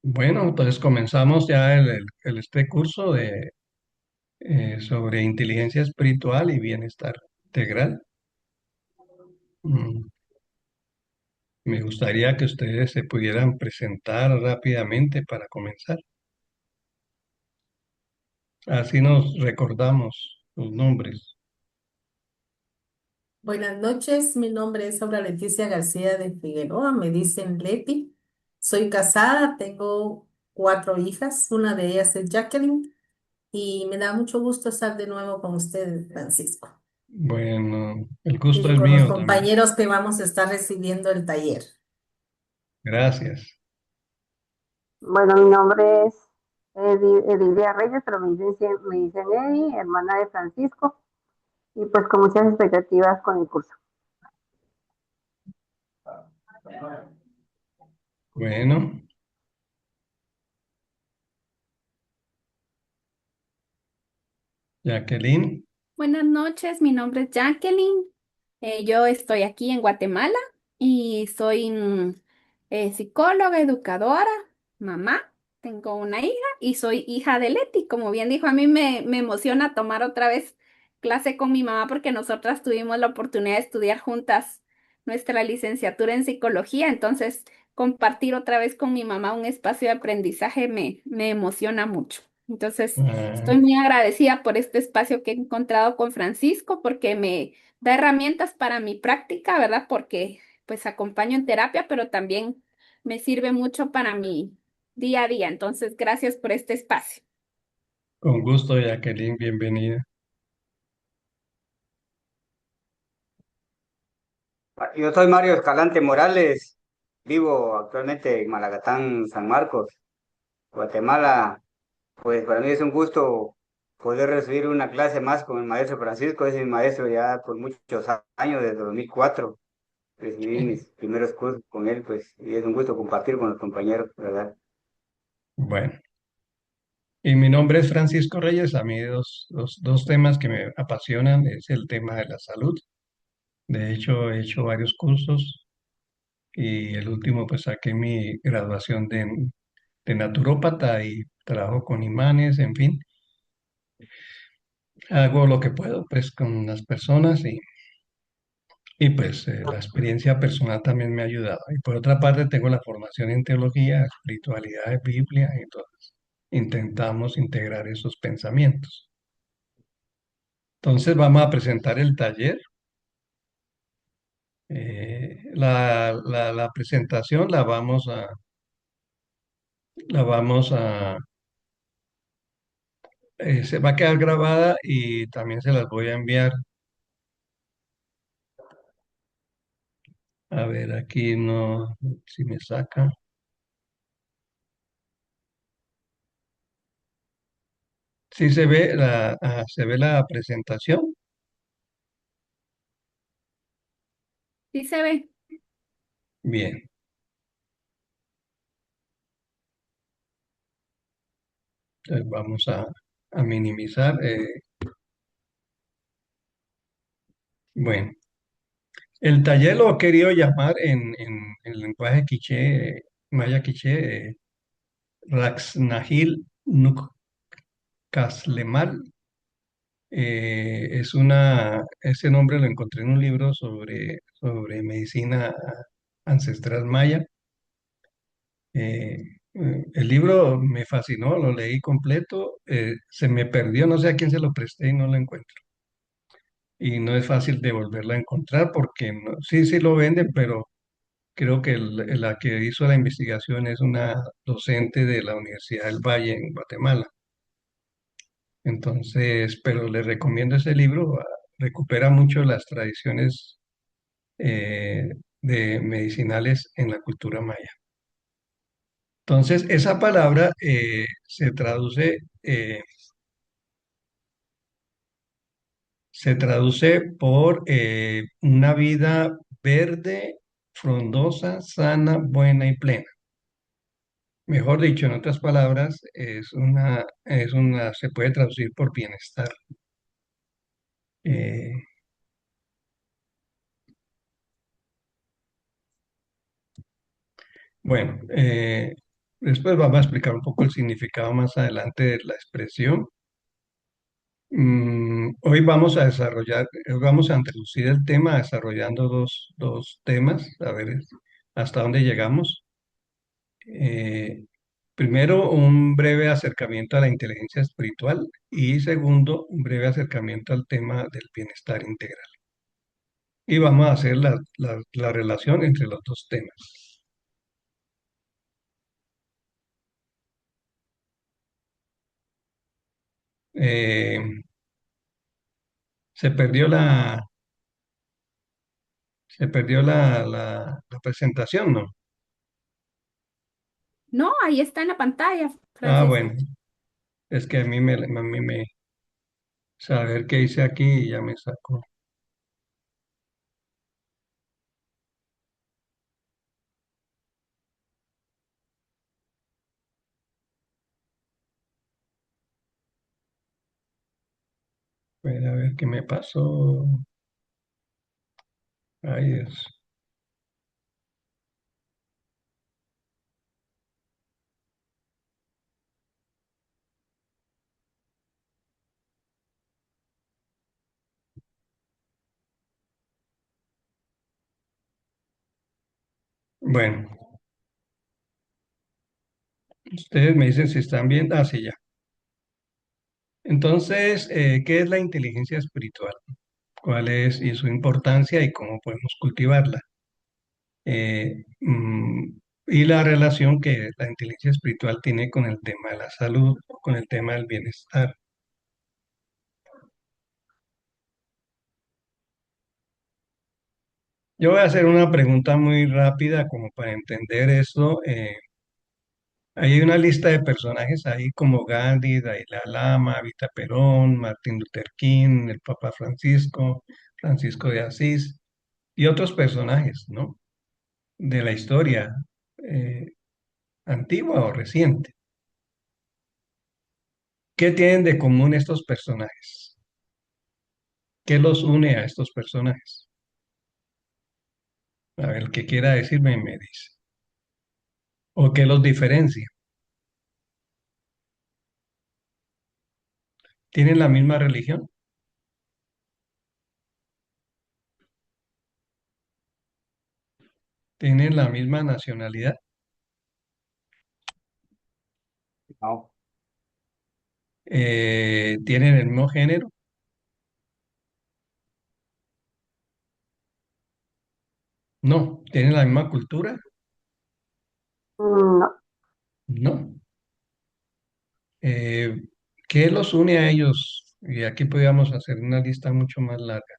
Bueno, entonces comenzamos ya este curso sobre inteligencia espiritual y bienestar integral. Mm, Me gustaría que ustedes se pudieran presentar rápidamente para comenzar. Así nos recordamos sus nombres. Buenas noches, mi nombre es Aura Leticia García de Figueroa, me dicen Leti. Soy casada, tengo cuatro hijas, una de ellas es Jacqueline y me da mucho gusto estar de nuevo con ustedes, Francisco, Bueno, el gusto y es con los mío también. compañeros que vamos a estar recibiendo el taller. Gracias. Bueno, mi nombre es Edilia Reyes, pero me dicen Edi, hermana de Francisco, y pues con muchas expectativas con el curso. Bueno, Jacqueline. Buenas noches, mi nombre es Jacqueline. Yo estoy aquí en Guatemala y soy psicóloga, educadora, mamá. Tengo una hija y soy hija de Leti. Como bien dijo, a mí me emociona tomar otra vez clase con mi mamá porque nosotras tuvimos la oportunidad de estudiar juntas nuestra licenciatura en psicología. Entonces, compartir otra vez con mi mamá un espacio de aprendizaje me emociona mucho. Entonces, ah, estoy muy agradecida por este espacio que he encontrado con Francisco porque me da herramientas para mi práctica, ¿verdad? Porque pues acompaño en terapia, pero también me sirve mucho para mi día a día. Entonces, gracias por este espacio. con gusto, Jacqueline, bienvenida. Yo soy Mario Escalante Morales, vivo actualmente en Malagatán, San Marcos, Guatemala. Pues para mí es un gusto poder recibir una clase más con el maestro Francisco, es mi maestro ya por muchos años, desde 2004. Recibí mis primeros cursos con él, pues, y es un gusto compartir con los compañeros, ¿verdad? Bueno, y mi nombre es Francisco Reyes. A mí dos temas que me apasionan es el tema de la salud. De hecho, he hecho varios cursos y el último pues saqué mi graduación de naturópata y trabajo con imanes, en fin, hago lo que puedo pues con las personas y pues la experiencia personal también me ha ayudado. Y por otra parte tengo la formación en teología, espiritualidad, Biblia, y entonces intentamos integrar esos pensamientos. Entonces vamos a presentar el taller. La presentación se va a quedar grabada y también se las voy a enviar. A ver, aquí no, si me saca. Sí se ve la presentación. ¿Sí se ve? Bien, entonces vamos a minimizar. Bueno, el taller lo he querido llamar en el lenguaje quiché, maya quiché, Raxnahil Nuk Kaslemal. Ese nombre lo encontré en un libro sobre medicina ancestral maya. Eh, el libro me fascinó, lo leí completo, se me perdió, no sé a quién se lo presté y no lo encuentro. Y no es fácil de volverlo a encontrar porque sí, sí lo venden, pero creo que la que hizo la investigación es una docente de la Universidad del Valle en Guatemala. Entonces, pero le recomiendo ese libro, recupera mucho las tradiciones eh, de medicinales en la cultura maya. Entonces, esa palabra se traduce por una vida verde, frondosa, sana, buena y plena. Mejor dicho, en otras palabras, se puede traducir por bienestar. Eh, bueno, Después vamos a explicar un poco el significado más adelante de la expresión. Hoy vamos a desarrollar, vamos a introducir el tema desarrollando dos temas, a ver hasta dónde llegamos. Eh, Primero, un breve acercamiento a la inteligencia espiritual y segundo, un breve acercamiento al tema del bienestar integral. Y vamos a hacer la relación entre los dos temas. Eh, se perdió la presentación, ¿no? No, ahí está en la pantalla, Ah, bueno, Francisco. es que a mí me saber qué hice aquí y ya me sacó. A ver qué me pasó. Ay, Dios. Bueno, ustedes me dicen si están bien. Ah, sí, ya. Entonces, ¿qué es la inteligencia espiritual? ¿Cuál es y su importancia y cómo podemos cultivarla? Y la relación que la inteligencia espiritual tiene con el tema de la salud, con el tema del bienestar. Yo voy a hacer una pregunta muy rápida como para entender esto. Hay una lista de personajes ahí como Gandhi, Dalai Lama, Vita Perón, Martin Luther King, el Papa Francisco, Francisco de Asís y otros personajes, ¿no? De la historia eh, antigua o reciente. ¿Qué tienen de común estos personajes? ¿Qué los une a estos personajes? A ver, el que quiera decirme me dice. ¿O qué los diferencia? ¿Tienen la misma religión? ¿Tienen la misma nacionalidad? No, ¿Tienen el mismo género? No. ¿Tienen la misma cultura? No, No. Eh, ¿Qué los une a ellos? Y aquí podríamos hacer una lista mucho más larga.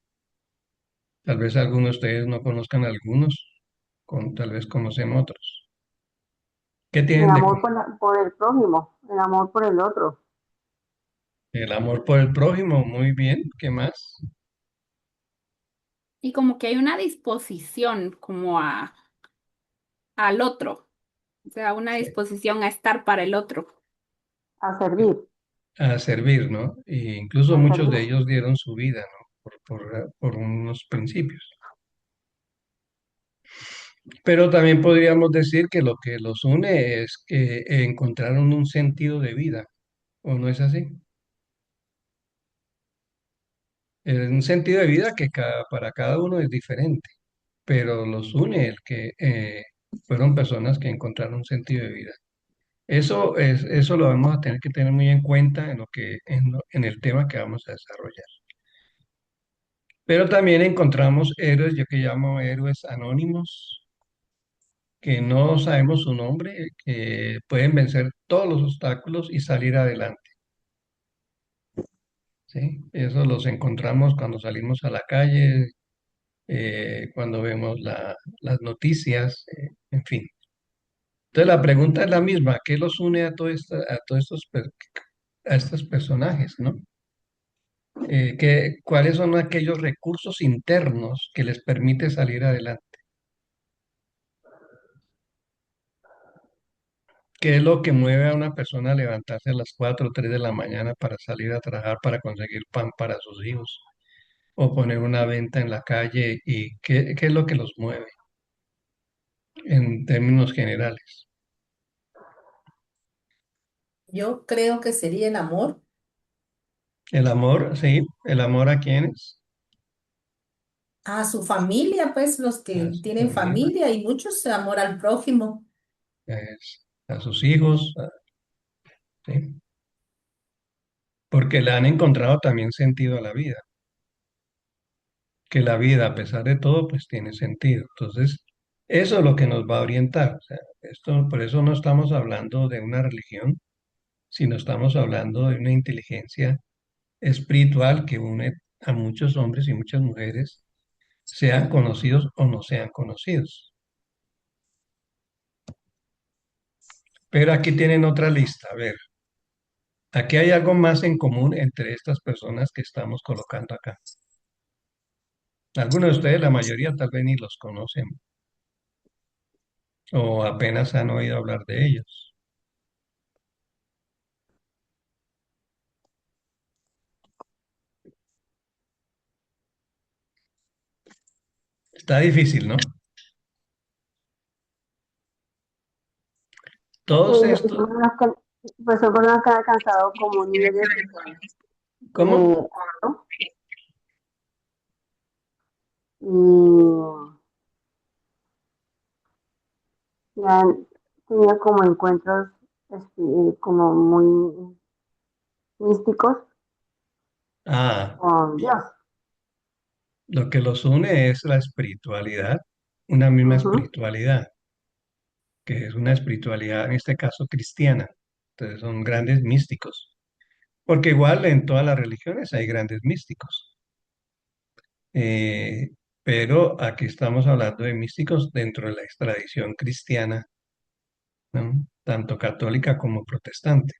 Tal vez algunos de ustedes no conozcan algunos, tal vez conocen otros. ¿Qué el tienen de amor común? por, por el prójimo, el amor por el otro, El amor por el prójimo, muy bien. ¿Qué más? Y como que hay una disposición como al otro, o sea, una Sí. disposición a estar para el otro. a servir, A servir, ¿no? E incluso a muchos servir. de ellos dieron su vida, ¿no? Por unos principios. Pero también podríamos decir que lo que los une es que encontraron un sentido de vida, ¿o no es así? Es un sentido de vida que para cada uno es diferente, pero los une el que fueron personas que encontraron un sentido de vida. Eso lo vamos a tener que tener muy en cuenta en el tema que vamos a desarrollar. Pero también encontramos héroes, yo que llamo héroes anónimos, que no sabemos su nombre, que pueden vencer todos los obstáculos y salir adelante, ¿sí? Eso los encontramos cuando salimos a la calle, cuando vemos las noticias, en fin. Entonces la pregunta es la misma, ¿qué los une a todos a estos personajes, ¿no? ¿Cuáles son aquellos recursos internos que les permite salir adelante? ¿Qué es lo que mueve a una persona a levantarse a las 4 o 3 de la mañana para salir a trabajar, para conseguir pan para sus hijos o poner una venta en la calle? ¿Y qué es lo que los mueve en términos generales? Yo creo que sería el amor El amor, sí, el amor a quienes, a su familia, pues los a que su tienen familia, familia y muchos amor al prójimo. a sus hijos, sí, porque le han encontrado también sentido a la vida, que la vida, a pesar de todo, pues tiene sentido. Entonces, eso es lo que nos va a orientar. O sea, esto, por eso no estamos hablando de una religión, sino estamos hablando de una inteligencia espiritual que une a muchos hombres y muchas mujeres, sean conocidos o no sean conocidos. Pero aquí tienen otra lista. A ver, aquí hay algo más en común entre estas personas que estamos colocando acá. Algunos de ustedes, la mayoría tal vez ni los conocen o apenas han oído hablar de ellos. Está difícil, ¿no? Todos Son estos, personas pues son personas que han alcanzado como un nivel espiritual ¿cómo? alto y, y han tenido como encuentros como muy místicos Ah, con Dios. lo que los une es la espiritualidad, una misma Ujú. espiritualidad, que es una espiritualidad, en este caso cristiana. Entonces son grandes místicos, porque igual en todas las religiones hay grandes místicos. Eh, pero aquí estamos hablando de místicos dentro de la tradición cristiana, ¿no? Tanto católica como protestante.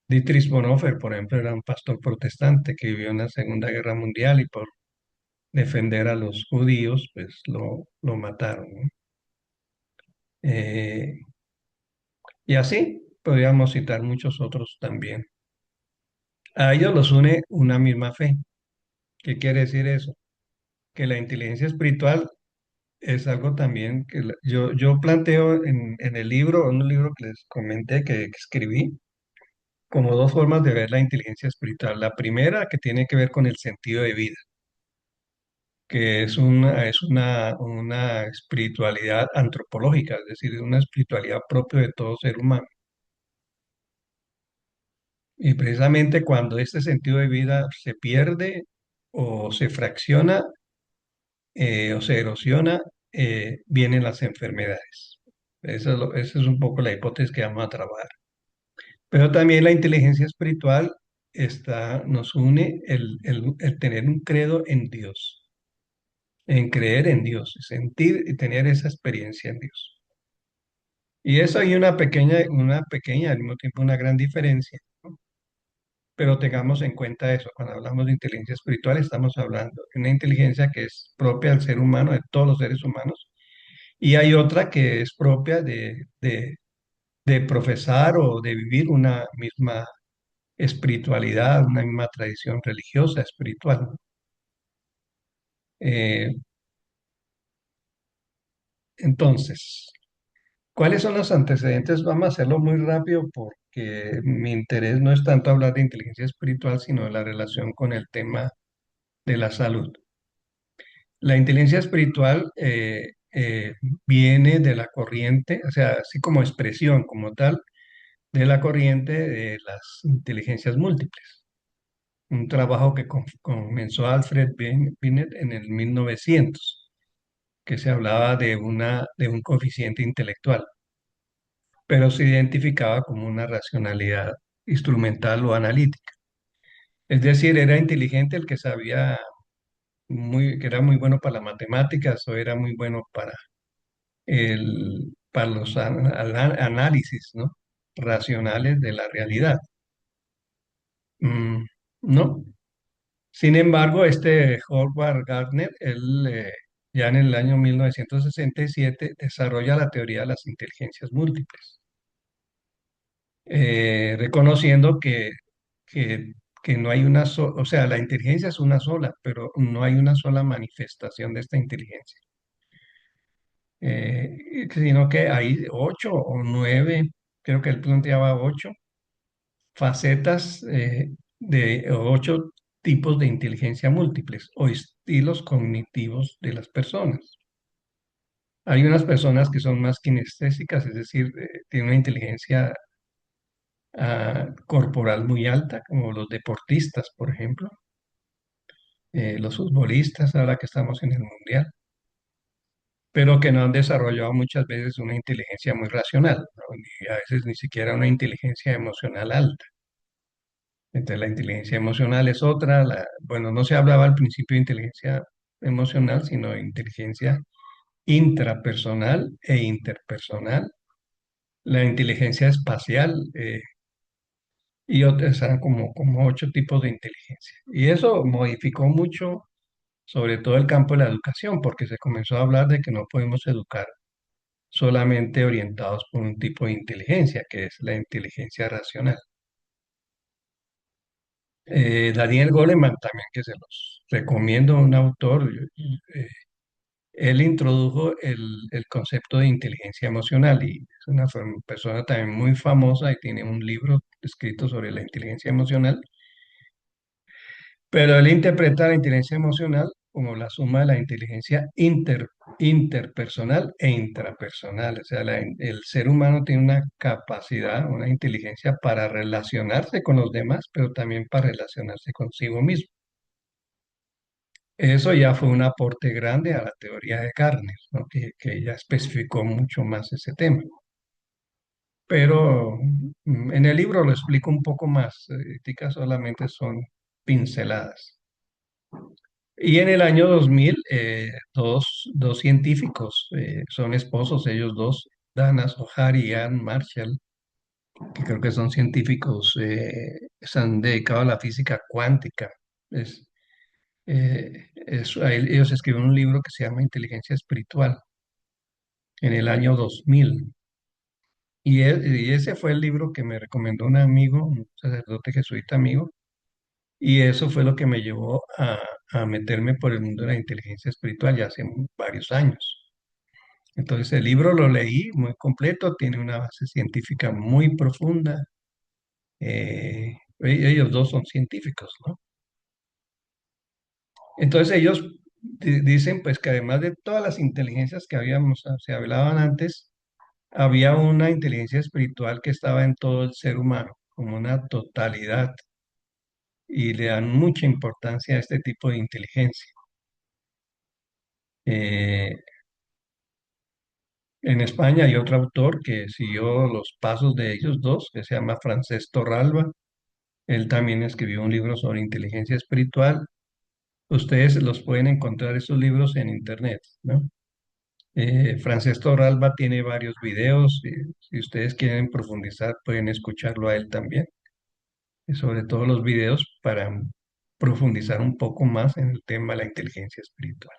Dietrich Bonhoeffer, por ejemplo, era un pastor protestante que vivió en la Segunda Guerra Mundial y por defender a los judíos, pues lo mataron, ¿no? Eh, y así podríamos citar muchos otros también. A ellos los une una misma fe. ¿Qué quiere decir eso? Que la inteligencia espiritual es algo también que yo planteo en el libro, en un libro que les comenté que escribí, como dos formas de ver la inteligencia espiritual. La primera, que tiene que ver con el sentido de vida, que es una espiritualidad antropológica, es decir, es una espiritualidad propia de todo ser humano. Y precisamente cuando este sentido de vida se pierde o se fracciona o se erosiona, vienen las enfermedades. Esa es un poco la hipótesis que vamos a trabajar. Pero también la inteligencia espiritual nos une el tener un credo en Dios, en creer en Dios, sentir y tener esa experiencia en Dios. Y eso hay una pequeña, al mismo tiempo una gran diferencia, ¿no? Pero tengamos en cuenta eso, cuando hablamos de inteligencia espiritual estamos hablando de una inteligencia que es propia del ser humano, de todos los seres humanos, y hay otra que es propia de profesar o de vivir una misma espiritualidad, una misma tradición religiosa, espiritual, ¿no? Eh, entonces, ¿cuáles son los antecedentes? Vamos a hacerlo muy rápido porque mi interés no es tanto hablar de inteligencia espiritual, sino de la relación con el tema de la salud. La inteligencia espiritual viene de la corriente, o sea, así como expresión como tal, de la corriente de las inteligencias múltiples. Un trabajo que comenzó Alfred Binet en el 1900, que se hablaba de un coeficiente intelectual, pero se identificaba como una racionalidad instrumental o analítica. Es decir, era inteligente el que sabía que era muy bueno para las matemáticas o era muy bueno para los análisis, ¿no? Racionales de la realidad. Mm, no. Sin embargo, este Howard Gardner, él ya en el año 1967 desarrolla la teoría de las inteligencias múltiples, reconociendo que, que no hay una sola, o sea, la inteligencia es una sola, pero no hay una sola manifestación de esta inteligencia, sino que hay 8 o 9. creo que él planteaba 8 facetas de 8 tipos de inteligencia múltiples o estilos cognitivos de las personas. Hay unas personas que son más kinestésicas, es decir, tienen una inteligencia corporal muy alta, como los deportistas, por ejemplo, los futbolistas, ahora que estamos en el mundial, pero que no han desarrollado muchas veces una inteligencia muy racional, ¿no? Y a veces ni siquiera una inteligencia emocional alta. Entonces la inteligencia emocional es otra, bueno, no se hablaba al principio de inteligencia emocional, sino de inteligencia intrapersonal e interpersonal, la inteligencia espacial y otras, eran como 8 tipos de inteligencia. Y eso modificó mucho, sobre todo el campo de la educación, porque se comenzó a hablar de que no podemos educar solamente orientados por un tipo de inteligencia, que es la inteligencia racional. Daniel Goleman también, que se los recomiendo, un autor, él introdujo el concepto de inteligencia emocional y es una persona también muy famosa y tiene un libro escrito sobre la inteligencia emocional, pero él interpreta la inteligencia emocional como la suma de la inteligencia interpersonal e intrapersonal. O sea, el ser humano tiene una capacidad, una inteligencia para relacionarse con los demás, pero también para relacionarse consigo mismo. Eso ya fue un aporte grande a la teoría de Gardner, ¿no? Que ya especificó mucho más ese tema. Pero en el libro lo explico un poco más, éticas solamente son pinceladas. Y en el año 2000, dos científicos, son esposos, ellos dos, Dana Zohar y Ann Marshall, que creo que son científicos, se han dedicado a la física cuántica. Ellos escribieron un libro que se llama Inteligencia Espiritual en el año 2000. Y ese fue el libro que me recomendó un amigo, un sacerdote jesuita amigo, y eso fue lo que me llevó a meterme por el mundo de la inteligencia espiritual ya hace varios años. Entonces el libro lo leí muy completo, tiene una base científica muy profunda. Ellos dos son científicos, ¿no? Entonces ellos dicen pues que además de todas las inteligencias que se hablaban antes, había una inteligencia espiritual que estaba en todo el ser humano, como una totalidad, y le dan mucha importancia a este tipo de inteligencia. Eh, en España hay otro autor que siguió los pasos de ellos dos, que se llama Francés Torralba. Él también escribió un libro sobre inteligencia espiritual. Ustedes los pueden encontrar esos libros en internet, ¿no? Francés Torralba tiene varios videos. Si ustedes quieren profundizar, pueden escucharlo a él también. Y sobre todo los videos para profundizar un poco más en el tema de la inteligencia espiritual.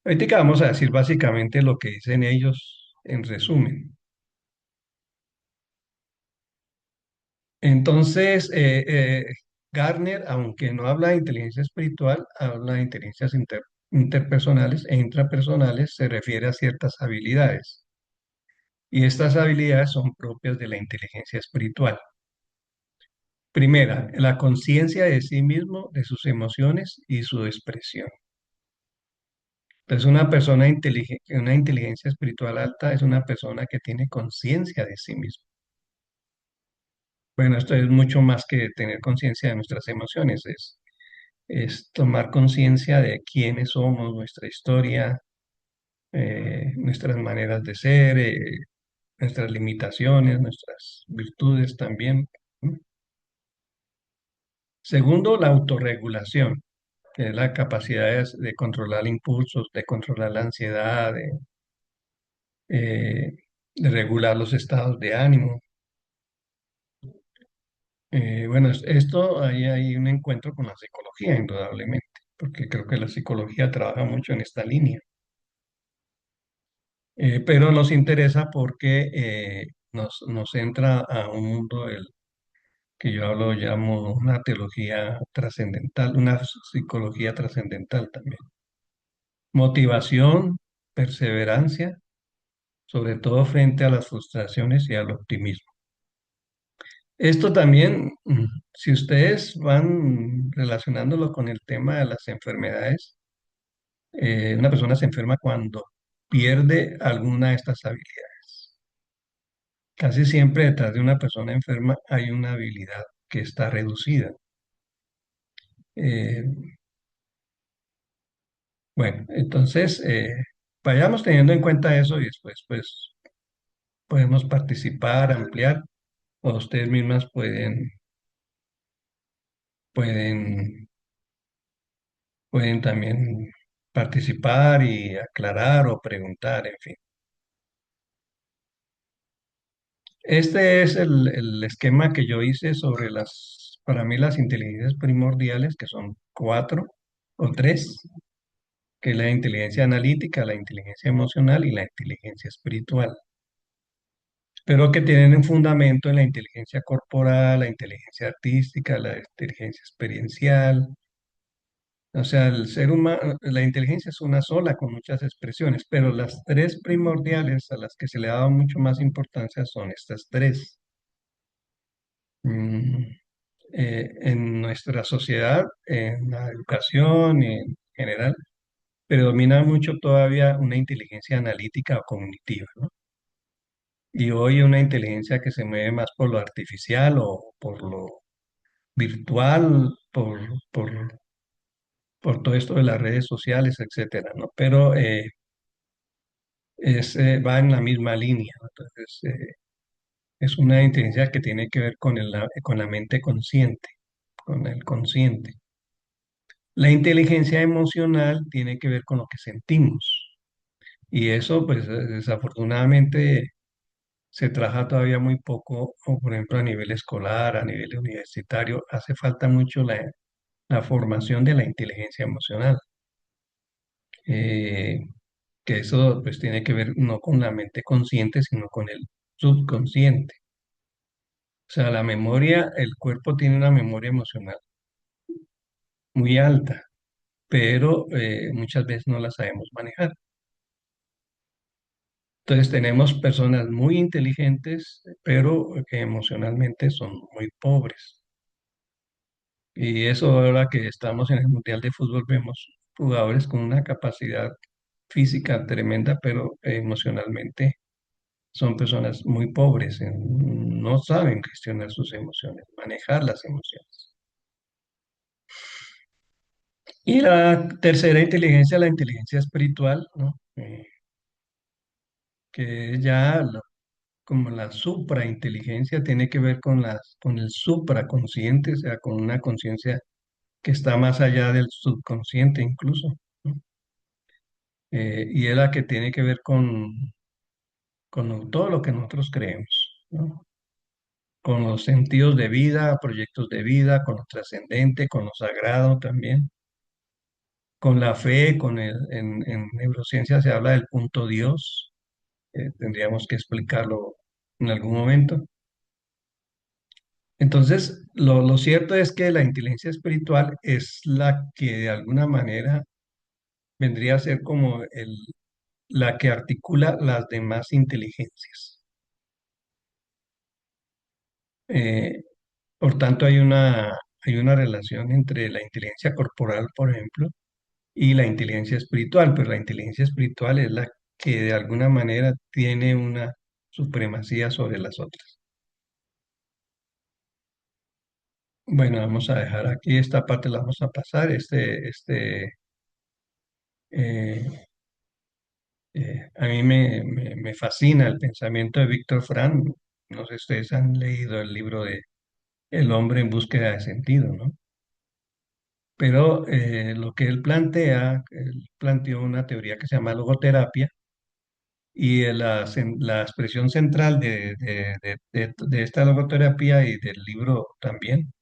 Ahorita vamos a decir básicamente lo que dicen ellos en resumen. Entonces, Gardner, aunque no habla de inteligencia espiritual, habla de inteligencias interpersonales e intrapersonales, se refiere a ciertas habilidades. Y estas habilidades son propias de la inteligencia espiritual. Primera, la conciencia de sí mismo, de sus emociones y su expresión. Entonces, una inteligencia espiritual alta es una persona que tiene conciencia de sí mismo. Bueno, esto es mucho más que tener conciencia de nuestras emociones, es tomar conciencia de quiénes somos, nuestra historia, nuestras maneras de ser, nuestras limitaciones, nuestras virtudes también, ¿no? Segundo, la autorregulación, que es la capacidad de controlar impulsos, de controlar la ansiedad, eh, de regular los estados de ánimo. Bueno, esto ahí hay un encuentro con la psicología, indudablemente, porque creo que la psicología trabaja mucho en esta línea. Pero nos interesa porque nos entra a un mundo que yo llamo una teología trascendental, una psicología trascendental también. Motivación, perseverancia, sobre todo frente a las frustraciones y al optimismo. Esto también, si ustedes van relacionándolo con el tema de las enfermedades, una persona se enferma cuando pierde alguna de estas habilidades. Casi siempre detrás de una persona enferma hay una habilidad que está reducida. Eh, bueno, entonces vayamos teniendo en cuenta eso y después pues podemos participar, ampliar, o ustedes mismas pueden, pueden también participar y aclarar o preguntar, en fin. Este es el esquema que yo hice sobre para mí las inteligencias primordiales, que son cuatro o tres, que es la inteligencia analítica, la inteligencia emocional y la inteligencia espiritual, pero que tienen un fundamento en la inteligencia corporal, la inteligencia artística, la inteligencia experiencial. O sea, el ser humano, la inteligencia es una sola con muchas expresiones, pero las tres primordiales a las que se le ha dado mucho más importancia son estas tres. Mm, en nuestra sociedad, en la educación en general, predomina mucho todavía una inteligencia analítica o cognitiva, ¿no? Y hoy una inteligencia que se mueve más por lo artificial o por lo virtual, por todo esto de las redes sociales, etcétera, ¿no? Pero va en la misma línea, ¿no? Entonces, es una inteligencia que tiene que ver con la mente consciente, con el consciente. La inteligencia emocional tiene que ver con lo que sentimos. Y eso, pues, desafortunadamente se trabaja todavía muy poco, o por ejemplo a nivel escolar, a nivel universitario, hace falta mucho la formación de la inteligencia emocional. Eh, que eso pues tiene que ver no con la mente consciente, sino con el subconsciente. O sea, la memoria, el cuerpo tiene una memoria emocional muy alta, pero muchas veces no la sabemos manejar. Entonces tenemos personas muy inteligentes, pero que emocionalmente son muy pobres. Y eso ahora que estamos en el Mundial de Fútbol, vemos jugadores con una capacidad física tremenda, pero emocionalmente son personas muy pobres, no saben gestionar sus emociones, manejar las emociones. Y la tercera inteligencia, la inteligencia espiritual, ¿no? Que es ya como la suprainteligencia, tiene que ver con el supraconsciente, o sea, con una conciencia que está más allá del subconsciente incluso, ¿no? Y es la que tiene que ver con todo lo que nosotros creemos, ¿no? Con los sentidos de vida, proyectos de vida, con lo trascendente, con lo sagrado también, con la fe, en neurociencia se habla del punto Dios, tendríamos que explicarlo en algún momento. Entonces, lo cierto es que la inteligencia espiritual es la que de alguna manera vendría a ser como la que articula las demás inteligencias. Eh, por tanto, hay una relación entre la inteligencia corporal, por ejemplo, y la inteligencia espiritual, pero la inteligencia espiritual es la que de alguna manera tiene una supremacía sobre las otras. Bueno, vamos a dejar aquí esta parte, la vamos a pasar. Eh, a mí me fascina el pensamiento de Víctor Frank. No sé si ustedes han leído el libro de El hombre en búsqueda de sentido, ¿no? Pero lo que él planteó una teoría que se llama logoterapia y la expresión central de esta logoterapia y del libro también,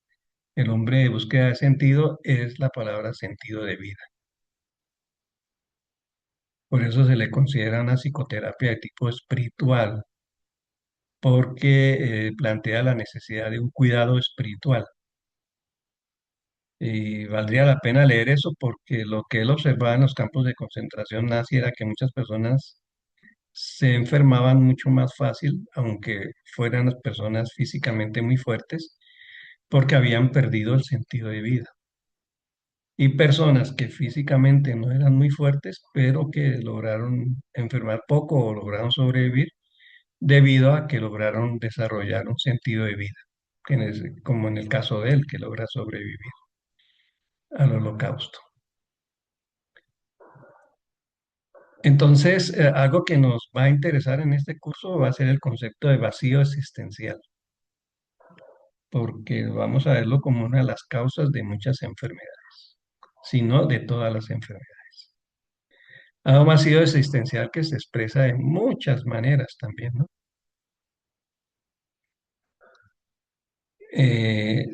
El hombre en búsqueda de sentido, es la palabra sentido de vida. Por eso se le considera una psicoterapia de tipo espiritual, porque plantea la necesidad de un cuidado espiritual. Y valdría la pena leer eso porque lo que él observaba en los campos de concentración nazi era que muchas personas se enfermaban mucho más fácil, aunque fueran las personas físicamente muy fuertes, porque habían perdido el sentido de vida. Y personas que físicamente no eran muy fuertes, pero que lograron enfermar poco o lograron sobrevivir debido a que lograron desarrollar un sentido de vida, como en el caso de él, que logra sobrevivir al holocausto. Entonces, algo que nos va a interesar en este curso va a ser el concepto de vacío existencial, porque vamos a verlo como una de las causas de muchas enfermedades, si no de todas las enfermedades. Hay un vacío existencial que se expresa de muchas maneras también, ¿no?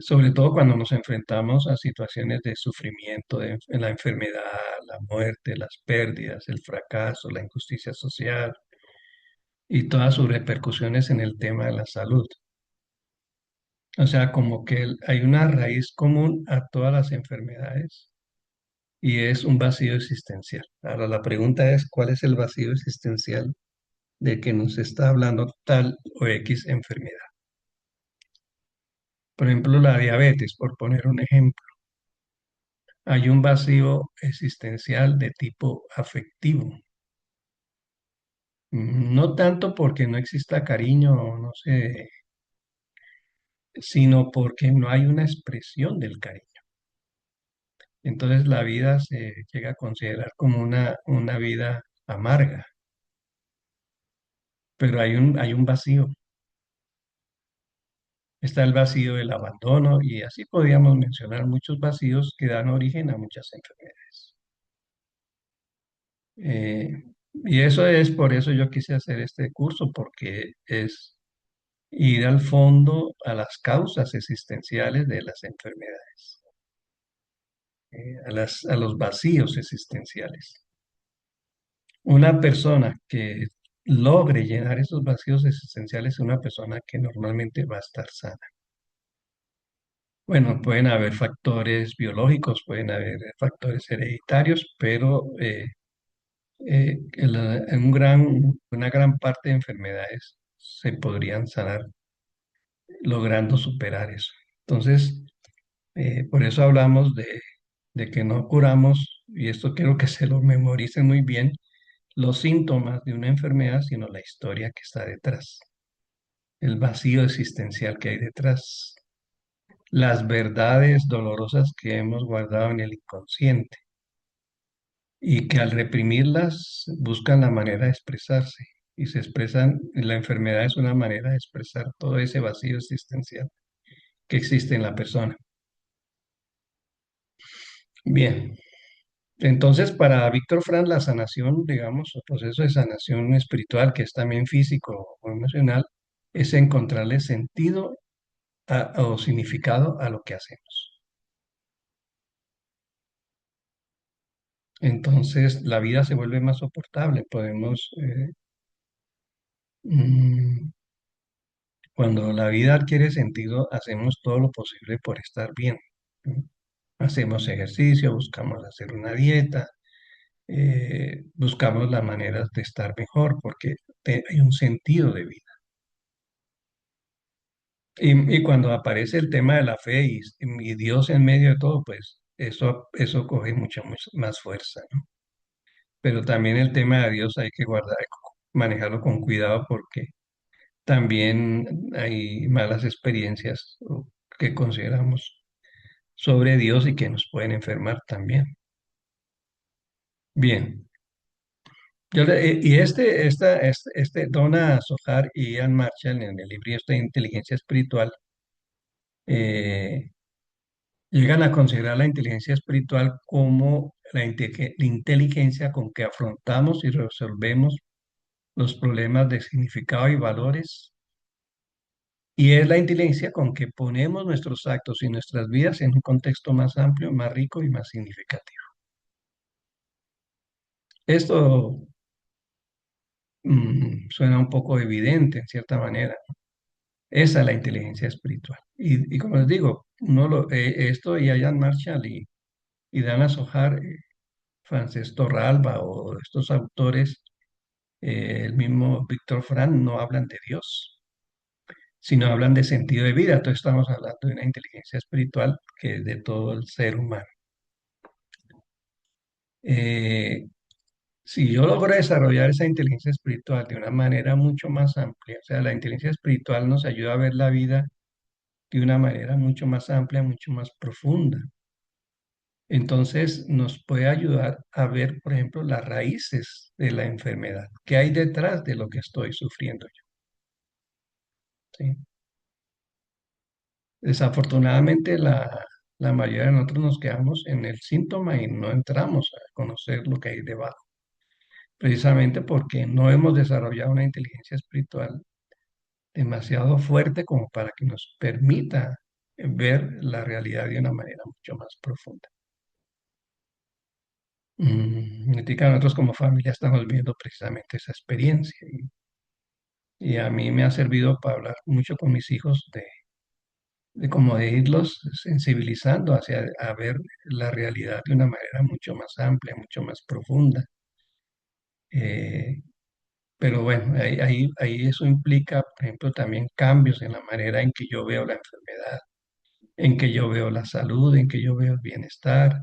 Sobre todo cuando nos enfrentamos a situaciones de sufrimiento, en la enfermedad, la muerte, las pérdidas, el fracaso, la injusticia social y todas sus repercusiones en el tema de la salud. O sea, como que hay una raíz común a todas las enfermedades y es un vacío existencial. Ahora, la pregunta es, ¿cuál es el vacío existencial de que nos está hablando tal o X enfermedad? Por ejemplo, la diabetes, por poner un ejemplo. Hay un vacío existencial de tipo afectivo. No tanto porque no exista cariño, no sé, sino porque no hay una expresión del cariño. Entonces la vida se llega a considerar como una vida amarga, pero hay un vacío. Está el vacío del abandono y así podríamos mencionar muchos vacíos que dan origen a muchas enfermedades. Eh, y eso es, por eso yo quise hacer este curso, porque es ir al fondo a las causas existenciales de las enfermedades, a los vacíos existenciales. Una persona que logre llenar esos vacíos existenciales es una persona que normalmente va a estar sana. Bueno, pueden haber factores biológicos, pueden haber factores hereditarios, pero una gran parte de enfermedades se podrían sanar logrando superar eso. Entonces, por eso hablamos de que no curamos, y esto quiero que se lo memoricen muy bien, los síntomas de una enfermedad, sino la historia que está detrás, el vacío existencial que hay detrás, las verdades dolorosas que hemos guardado en el inconsciente y que al reprimirlas buscan la manera de expresarse y se expresan, la enfermedad es una manera de expresar todo ese vacío existencial que existe en la persona. Bien. Entonces, para Víctor Frank, la sanación, digamos, el proceso de sanación espiritual, que es también físico o emocional, es encontrarle sentido o significado a lo que hacemos. Entonces, la vida se vuelve más soportable. Mm, Cuando la vida adquiere sentido, hacemos todo lo posible por estar bien, ¿no? Hacemos ejercicio, buscamos hacer una dieta, buscamos las maneras de estar mejor porque hay un sentido de vida. Y cuando aparece el tema de la fe y Dios en medio de todo, pues eso coge mucha más fuerza, ¿no? Pero también el tema de Dios hay que manejarlo con cuidado porque también hay malas experiencias que consideramos sobre Dios y que nos pueden enfermar también. Bien. Y Donna Zohar y Ian Marshall en el libro de Inteligencia Espiritual eh, llegan a considerar la inteligencia espiritual como la inteligencia con que afrontamos y resolvemos los problemas de significado y valores, y es la inteligencia con que ponemos nuestros actos y nuestras vidas en un contexto más amplio, más rico y más significativo. Esto suena un poco evidente en cierta manera. Esa es la inteligencia espiritual. Y como les digo, esto y Ian Marshall y Dana Zohar, Frances Torralba o estos autores El mismo Víctor Frank no hablan de Dios, sino hablan de sentido de vida. Entonces estamos hablando de una inteligencia espiritual que es de todo el ser humano. Eh, si yo logro desarrollar esa inteligencia espiritual de una manera mucho más amplia, o sea, la inteligencia espiritual nos ayuda a ver la vida de una manera mucho más amplia, mucho más profunda. Entonces nos puede ayudar a ver, por ejemplo, las raíces de la enfermedad. ¿Qué hay detrás de lo que estoy sufriendo yo? ¿Sí? Desafortunadamente, la mayoría de nosotros nos quedamos en el síntoma y no entramos a conocer lo que hay debajo, precisamente porque no hemos desarrollado una inteligencia espiritual demasiado fuerte como para que nos permita ver la realidad de una manera mucho más profunda. Ahorita nosotros como familia estamos viendo precisamente esa experiencia y a mí me ha servido para hablar mucho con mis hijos de cómo de irlos sensibilizando hacia a ver la realidad de una manera mucho más amplia, mucho más profunda. Eh, pero bueno, ahí eso implica, por ejemplo, también cambios en la manera en que yo veo la enfermedad, en que yo veo la salud, en que yo veo el bienestar,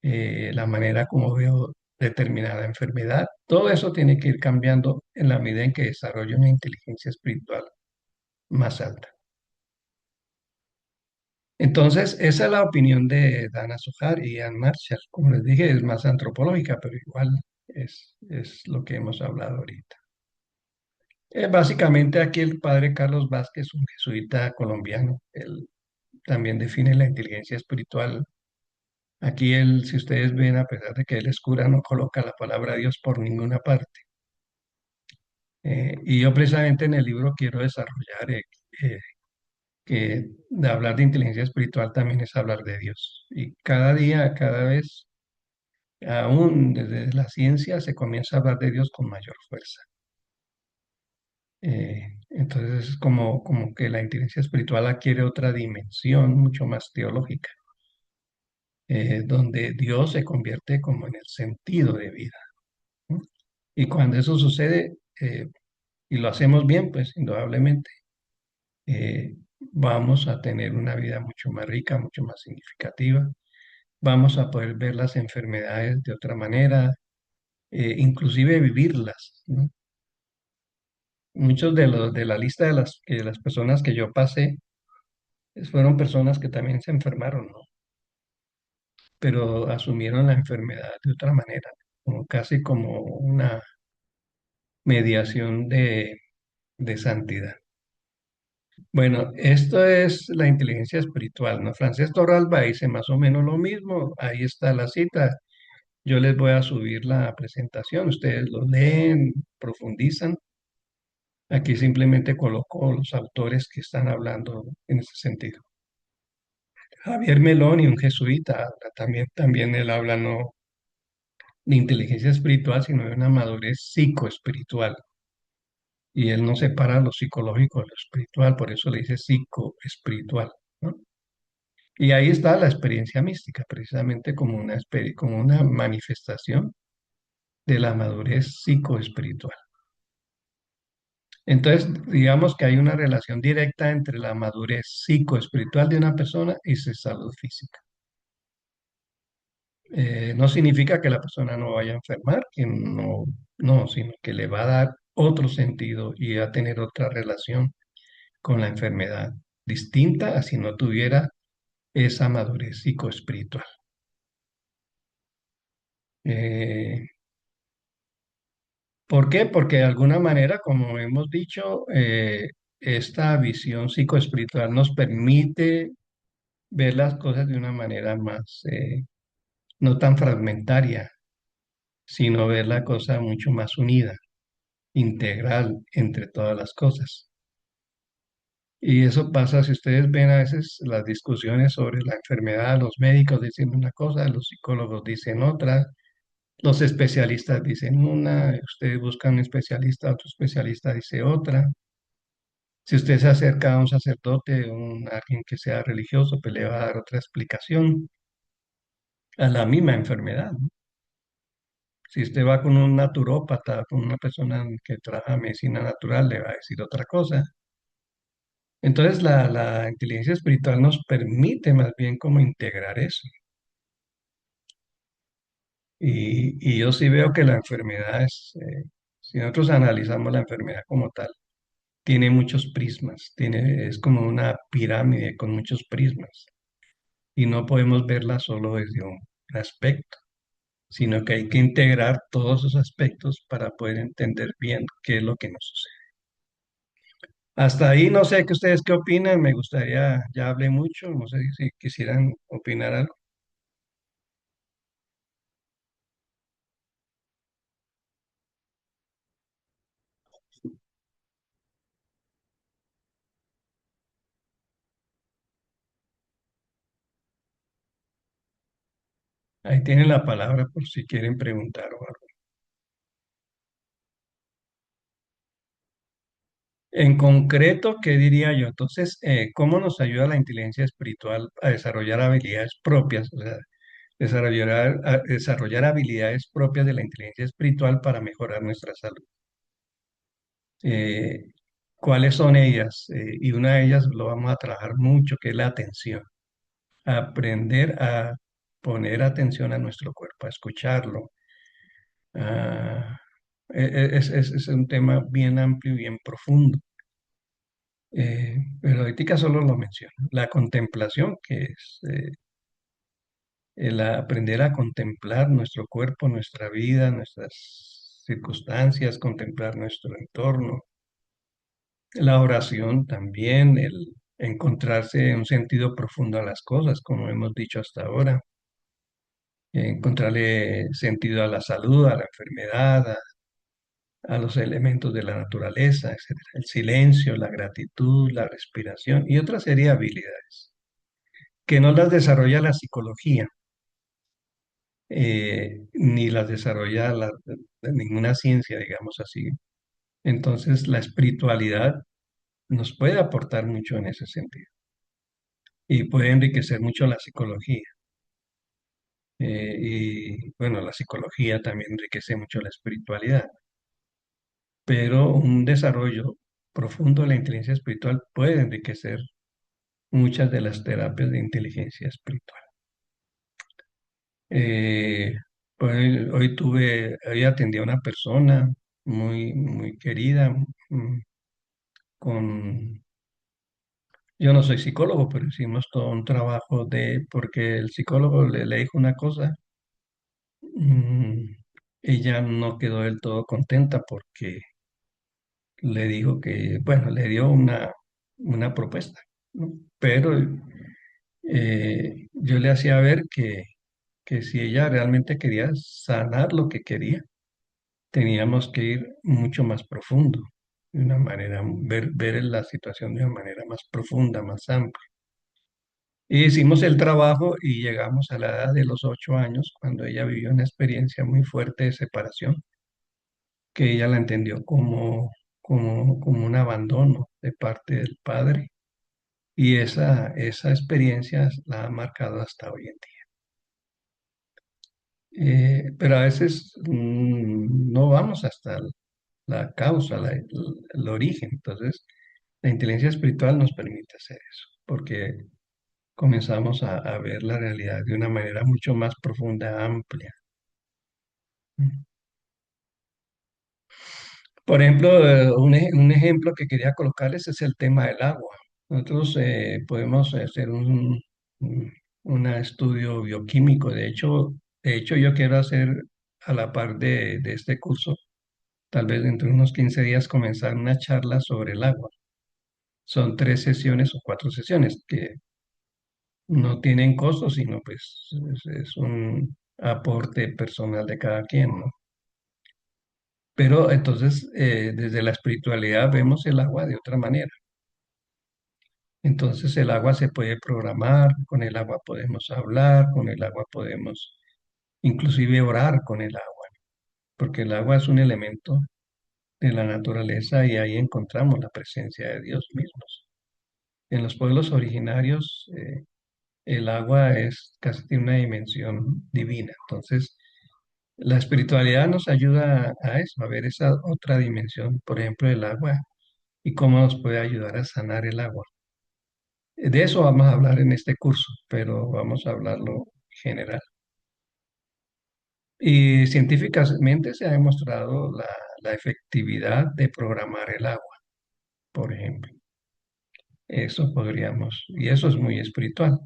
la manera como veo determinada enfermedad. Todo eso tiene que ir cambiando en la medida en que desarrollo una inteligencia espiritual más alta. Entonces, esa es la opinión de Dana Zohar y Ann Marshall. Como les dije, es más antropológica, pero igual es lo que hemos hablado ahorita. Básicamente aquí el padre Carlos Vázquez, un jesuita colombiano, él también define la inteligencia espiritual. Aquí él, si ustedes ven, a pesar de que él es cura, no coloca la palabra Dios por ninguna parte. Y yo precisamente en el libro quiero desarrollar eh, que de hablar de inteligencia espiritual también es hablar de Dios. Y cada día, cada vez, aún desde la ciencia, se comienza a hablar de Dios con mayor fuerza. Entonces es como que la inteligencia espiritual adquiere otra dimensión mucho más teológica, donde Dios se convierte como en el sentido de vida, ¿no? Y cuando eso sucede, y lo hacemos bien, pues indudablemente vamos a tener una vida mucho más rica, mucho más significativa. Vamos a poder ver las enfermedades de otra manera, inclusive vivirlas, ¿no? Muchos de la lista de las personas que yo pasé fueron personas que también se enfermaron, ¿no? Pero asumieron la enfermedad de otra manera, como casi como una mediación de santidad. Bueno, esto es la inteligencia espiritual, ¿no? Francés Torralba dice más o menos lo mismo. Ahí está la cita. Yo les voy a subir la presentación. Ustedes lo leen, profundizan. Aquí simplemente coloco los autores que están hablando en ese sentido. Javier Meloni, un jesuita, también él habla no de inteligencia espiritual, sino de una madurez psicoespiritual. Y él no separa lo psicológico de lo espiritual, por eso le dice psicoespiritual, ¿no? Y ahí está la experiencia mística, precisamente como una manifestación de la madurez psicoespiritual. Entonces, digamos que hay una relación directa entre la madurez psicoespiritual de una persona y su salud física. No significa que la persona no vaya a enfermar, que no, sino que le va a dar otro sentido y va a tener otra relación con la enfermedad, distinta a si no tuviera esa madurez psicoespiritual. Eh, ¿Por qué? Porque de alguna manera, como hemos dicho, esta visión psicoespiritual nos permite ver las cosas de una manera más, no tan fragmentaria, sino ver la cosa mucho más unida, integral entre todas las cosas. Y eso pasa, si ustedes ven a veces las discusiones sobre la enfermedad, los médicos dicen una cosa, los psicólogos dicen otra, los especialistas dicen una, ustedes buscan un especialista, otro especialista dice otra. Si usted se acerca a un sacerdote, alguien que sea religioso, pues le va a dar otra explicación a la misma enfermedad, ¿no? Si usted va con un naturópata, con una persona que trabaja medicina natural, le va a decir otra cosa. Entonces la inteligencia espiritual nos permite más bien como integrar eso. Y yo sí veo que la enfermedad es, si nosotros analizamos la enfermedad como tal, tiene muchos prismas, es como una pirámide con muchos prismas. Y no podemos verla solo desde un aspecto, sino que hay que integrar todos esos aspectos para poder entender bien qué es lo que nos sucede. Hasta ahí no sé qué ustedes qué opinan, me gustaría, ya hablé mucho, no sé si quisieran opinar algo. Ahí tienen la palabra por si quieren preguntar o algo. En concreto, ¿qué diría yo? Entonces, ¿cómo nos ayuda la inteligencia espiritual a desarrollar habilidades propias? O sea, desarrollar habilidades propias de la inteligencia espiritual para mejorar nuestra salud. Eh, ¿Cuáles son ellas? Y una de ellas lo vamos a trabajar mucho, que es la atención. Aprender a poner atención a nuestro cuerpo, a escucharlo. Ah, es un tema bien amplio y bien profundo. Pero ahorita solo lo menciono. La contemplación, que es el aprender a contemplar nuestro cuerpo, nuestra vida, nuestras circunstancias, contemplar nuestro entorno. La oración también, el encontrarse un sentido profundo a las cosas, como hemos dicho hasta ahora. Encontrarle sentido a la salud, a la enfermedad, a los elementos de la naturaleza, etcétera. El silencio, la gratitud, la respiración y otra serie de habilidades que no las desarrolla la psicología, ni las desarrolla ninguna ciencia, digamos así. Entonces, la espiritualidad nos puede aportar mucho en ese sentido y puede enriquecer mucho la psicología. Y bueno, la psicología también enriquece mucho la espiritualidad, pero un desarrollo profundo de la inteligencia espiritual puede enriquecer muchas de las terapias de inteligencia espiritual. Eh, pues, hoy atendí a una persona muy, muy querida, con, yo no soy psicólogo, pero hicimos todo un trabajo porque el psicólogo le dijo una cosa, mm, ella no quedó del todo contenta porque le dijo que, bueno, le dio una propuesta, ¿no? Pero yo le hacía ver que si ella realmente quería sanar lo que quería, teníamos que ir mucho más profundo, de una manera, ver la situación de una manera más profunda, más amplia. Y hicimos el trabajo y llegamos a la edad de los 8 años, cuando ella vivió una experiencia muy fuerte de separación, que ella la entendió como un abandono de parte del padre. Y esa experiencia la ha marcado hasta hoy en día. Pero a veces no vamos hasta la causa, el origen. Entonces, la inteligencia espiritual nos permite hacer eso, porque comenzamos a ver la realidad de una manera mucho más profunda, amplia. Por ejemplo, un ejemplo que quería colocarles es el tema del agua. Nosotros podemos hacer un estudio bioquímico. De hecho, yo quiero hacer a la par de este curso, tal vez dentro de unos 15 días, comenzar una charla sobre el agua. Son 3 sesiones o 4 sesiones que no tienen costo, sino pues es un aporte personal de cada quien, ¿no? Pero entonces, desde la espiritualidad vemos el agua de otra manera. Entonces, el agua se puede programar, con el agua podemos hablar, con el agua podemos inclusive orar con el agua, porque el agua es un elemento de la naturaleza y ahí encontramos la presencia de Dios mismos. En los pueblos originarios, el agua casi tiene una dimensión divina. Entonces, La espiritualidad nos ayuda a eso, a ver esa otra dimensión, por ejemplo, el agua y cómo nos puede ayudar a sanar el agua. De eso vamos a hablar en este curso, pero vamos a hablarlo en general. Y científicamente se ha demostrado la efectividad de programar el agua, por ejemplo. Eso podríamos, y eso es muy espiritual.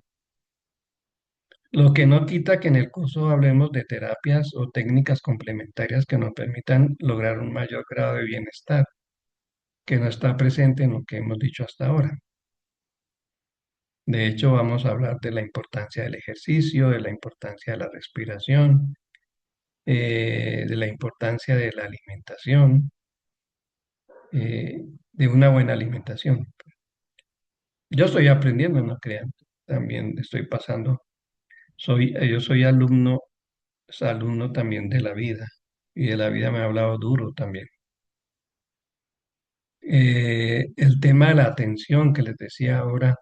Lo que no quita que en el curso hablemos de terapias o técnicas complementarias que nos permitan lograr un mayor grado de bienestar, que no está presente en lo que hemos dicho hasta ahora. De hecho, vamos a hablar de la importancia del ejercicio, de la importancia de la respiración, de la importancia de la alimentación, de una buena alimentación. Yo estoy aprendiendo, no crean, también estoy pasando, yo soy alumno, alumno también de la vida, y de la vida me ha hablado duro también. El tema de la atención que les decía ahora,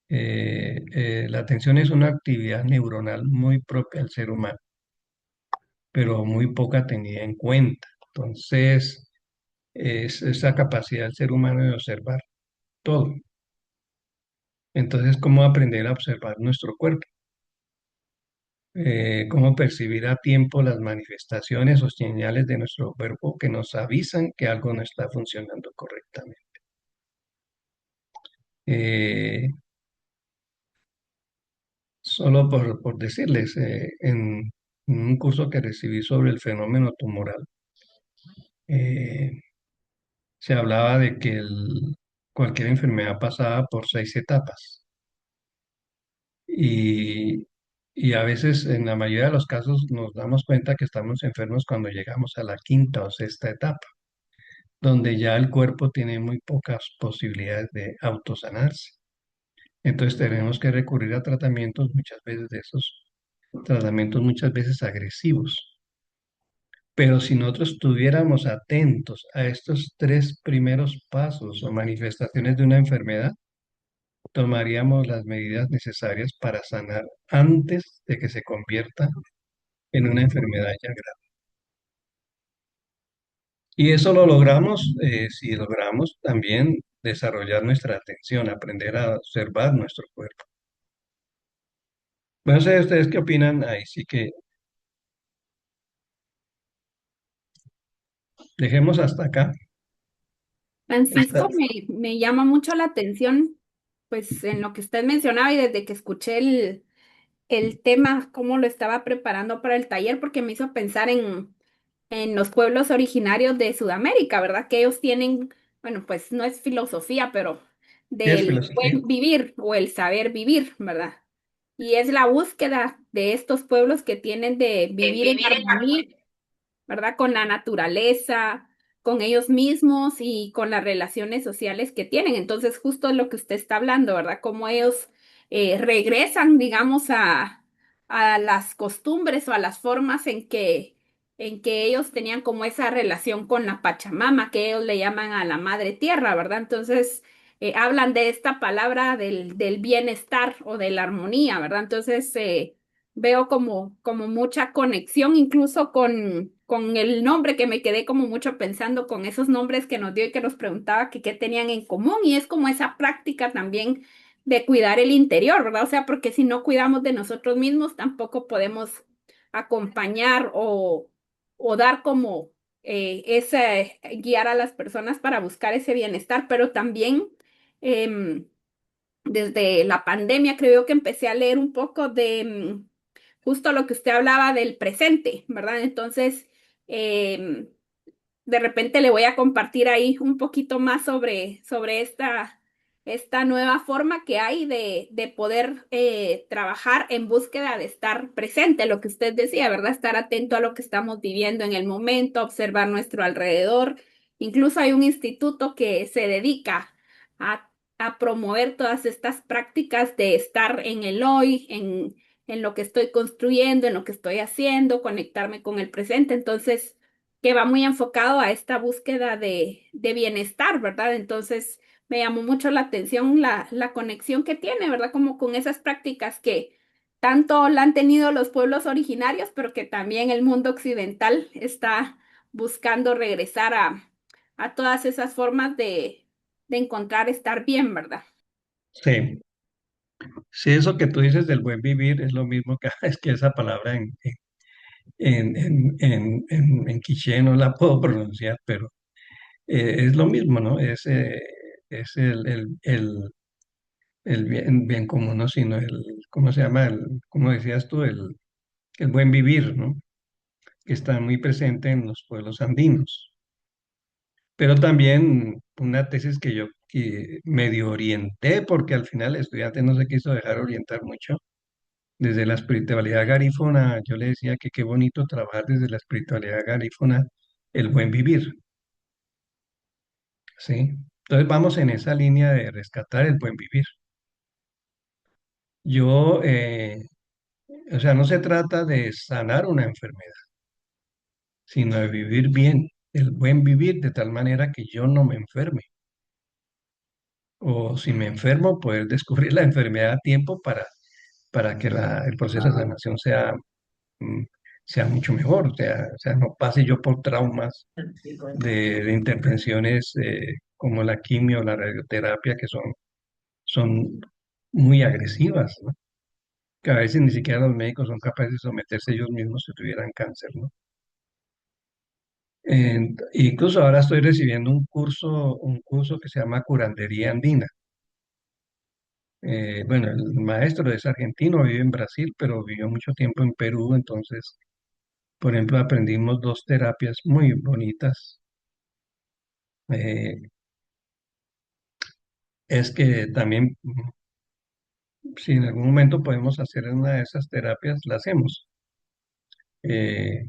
la atención es una actividad neuronal muy propia al ser humano, pero muy poca tenida en cuenta. Entonces, es esa capacidad del ser humano de observar todo. Entonces, ¿cómo aprender a observar nuestro cuerpo? Cómo percibir a tiempo las manifestaciones o señales de nuestro cuerpo que nos avisan que algo no está funcionando correctamente. Eh, Solo por decirles, en un curso que recibí sobre el fenómeno tumoral, eh, se hablaba de que cualquier enfermedad pasaba por 6 etapas y, y a veces, en la mayoría de los casos, nos damos cuenta que estamos enfermos cuando llegamos a la quinta o sexta etapa, donde ya el cuerpo tiene muy pocas posibilidades de autosanarse. Entonces tenemos que recurrir a tratamientos muchas veces de esos tratamientos muchas veces agresivos. Pero si nosotros estuviéramos atentos a estos 3 primeros pasos o manifestaciones de una enfermedad, tomaríamos las medidas necesarias para sanar antes de que se convierta en una enfermedad ya grave. Y eso lo logramos si logramos también desarrollar nuestra atención, aprender a observar nuestro cuerpo. No sé ustedes qué opinan, ahí sí que dejemos hasta acá. Francisco, Esta- me llama mucho la atención, pues en lo que usted mencionaba y desde que escuché el tema, cómo lo estaba preparando para el taller, porque me hizo pensar en los pueblos originarios de Sudamérica, ¿verdad? Que ellos tienen, bueno, pues no es filosofía, pero ¿Qué es del filosofía? buen vivir o el saber vivir, ¿verdad? Y es la búsqueda de estos pueblos que tienen de vivir en armonía, ¿verdad? Con la naturaleza, con ellos mismos y con las relaciones sociales que tienen. Entonces, justo lo que usted está hablando, ¿verdad? Cómo ellos regresan, digamos, a las costumbres o a las formas en que ellos tenían como esa relación con la Pachamama, que ellos le llaman a la Madre Tierra, ¿verdad? Entonces, hablan de esta palabra del bienestar o de la armonía, ¿verdad? Entonces, veo como mucha conexión incluso con el nombre que me quedé como mucho pensando con esos nombres que nos dio y que nos preguntaba que qué tenían en común y es como esa práctica también de cuidar el interior, ¿verdad? O sea, porque si no cuidamos de nosotros mismos tampoco podemos acompañar o dar como ese, guiar a las personas para buscar ese bienestar, pero también... em, desde la pandemia creo que empecé a leer un poco de justo lo que usted hablaba del presente, ¿verdad? Entonces, em, de repente le voy a compartir ahí un poquito más sobre esta nueva forma que hay de poder trabajar en búsqueda de estar presente, lo que usted decía, ¿verdad? Estar atento a lo que estamos viviendo en el momento, observar nuestro alrededor. Incluso hay un instituto que se dedica a, a promover todas estas prácticas de estar en el hoy, en lo que estoy construyendo, en lo que estoy haciendo, conectarme con el presente. Entonces, que va muy enfocado a esta búsqueda de bienestar, ¿verdad? Entonces, me llamó mucho la atención la conexión que tiene, ¿verdad? Como con esas prácticas tanto la han tenido los pueblos originarios, pero que también el mundo occidental está buscando regresar a todas esas formas de encontrar estar bien, ¿verdad? Sí, sí, eso que tú dices del buen vivir es lo mismo que es que esa palabra en quiché no la puedo pronunciar, pero es lo mismo, ¿no? Es el bien, bien común, ¿no? Sino ¿cómo se llama? Como decías tú, el buen vivir, ¿no? Que está muy presente en los pueblos andinos. Pero también una tesis que medio orienté, porque al final el estudiante no se quiso dejar orientar mucho. Desde la espiritualidad garífuna, yo le decía que qué bonito trabajar desde la espiritualidad garífuna, el buen vivir, ¿sí? Entonces vamos en esa línea de rescatar el buen vivir. Yo, o sea, no se trata de sanar una enfermedad, sino de vivir bien, el buen vivir de tal manera que yo no me enferme. O si me enfermo, poder descubrir la enfermedad a tiempo para que el proceso de sanación mm, sea mucho mejor. O sea, no pase yo por traumas de intervenciones como la quimio o la radioterapia, que son muy agresivas, ¿no? Que a veces ni siquiera los médicos son capaces de someterse ellos mismos si tuvieran cáncer, ¿no? Incluso ahora estoy recibiendo un curso que se llama Curandería Andina. Bueno, el maestro es argentino, vive en Brasil, pero vivió mucho tiempo en Perú, entonces, por ejemplo, aprendimos dos terapias muy bonitas. Eh, es que también, si en algún momento podemos hacer una de esas terapias, la hacemos, eh,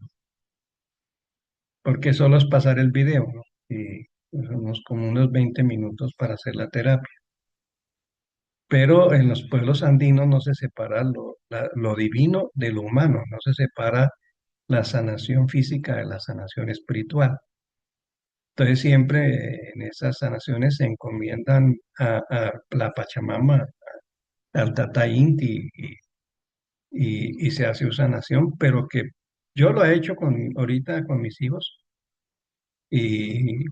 porque solo es pasar el video, ¿no? Y unos, como unos 20 minutos para hacer la terapia. Pero en los pueblos andinos no se separa lo divino de lo humano, no se separa la sanación física de la sanación espiritual. Entonces siempre en esas sanaciones se encomiendan a la Pachamama, al Tata Inti y se hace una sanación, pero que yo lo he hecho ahorita con mis hijos y,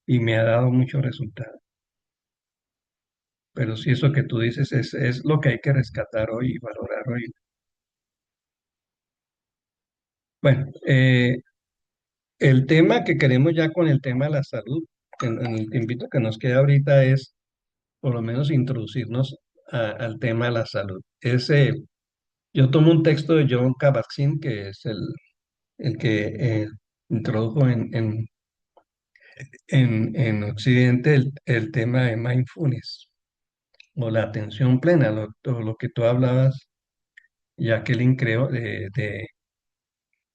y me ha dado mucho resultado. Pero sí, eso que tú dices es lo que hay que rescatar hoy y valorar hoy. Bueno, el tema que queremos ya con el tema de la salud, en el tiempito que nos queda ahorita es por lo menos introducirnos al tema de la salud. Yo tomo un texto de John Kabat-Zinn, que es el que introdujo en Occidente el tema de mindfulness o la atención plena, todo lo que tú hablabas, Jacqueline, creo, de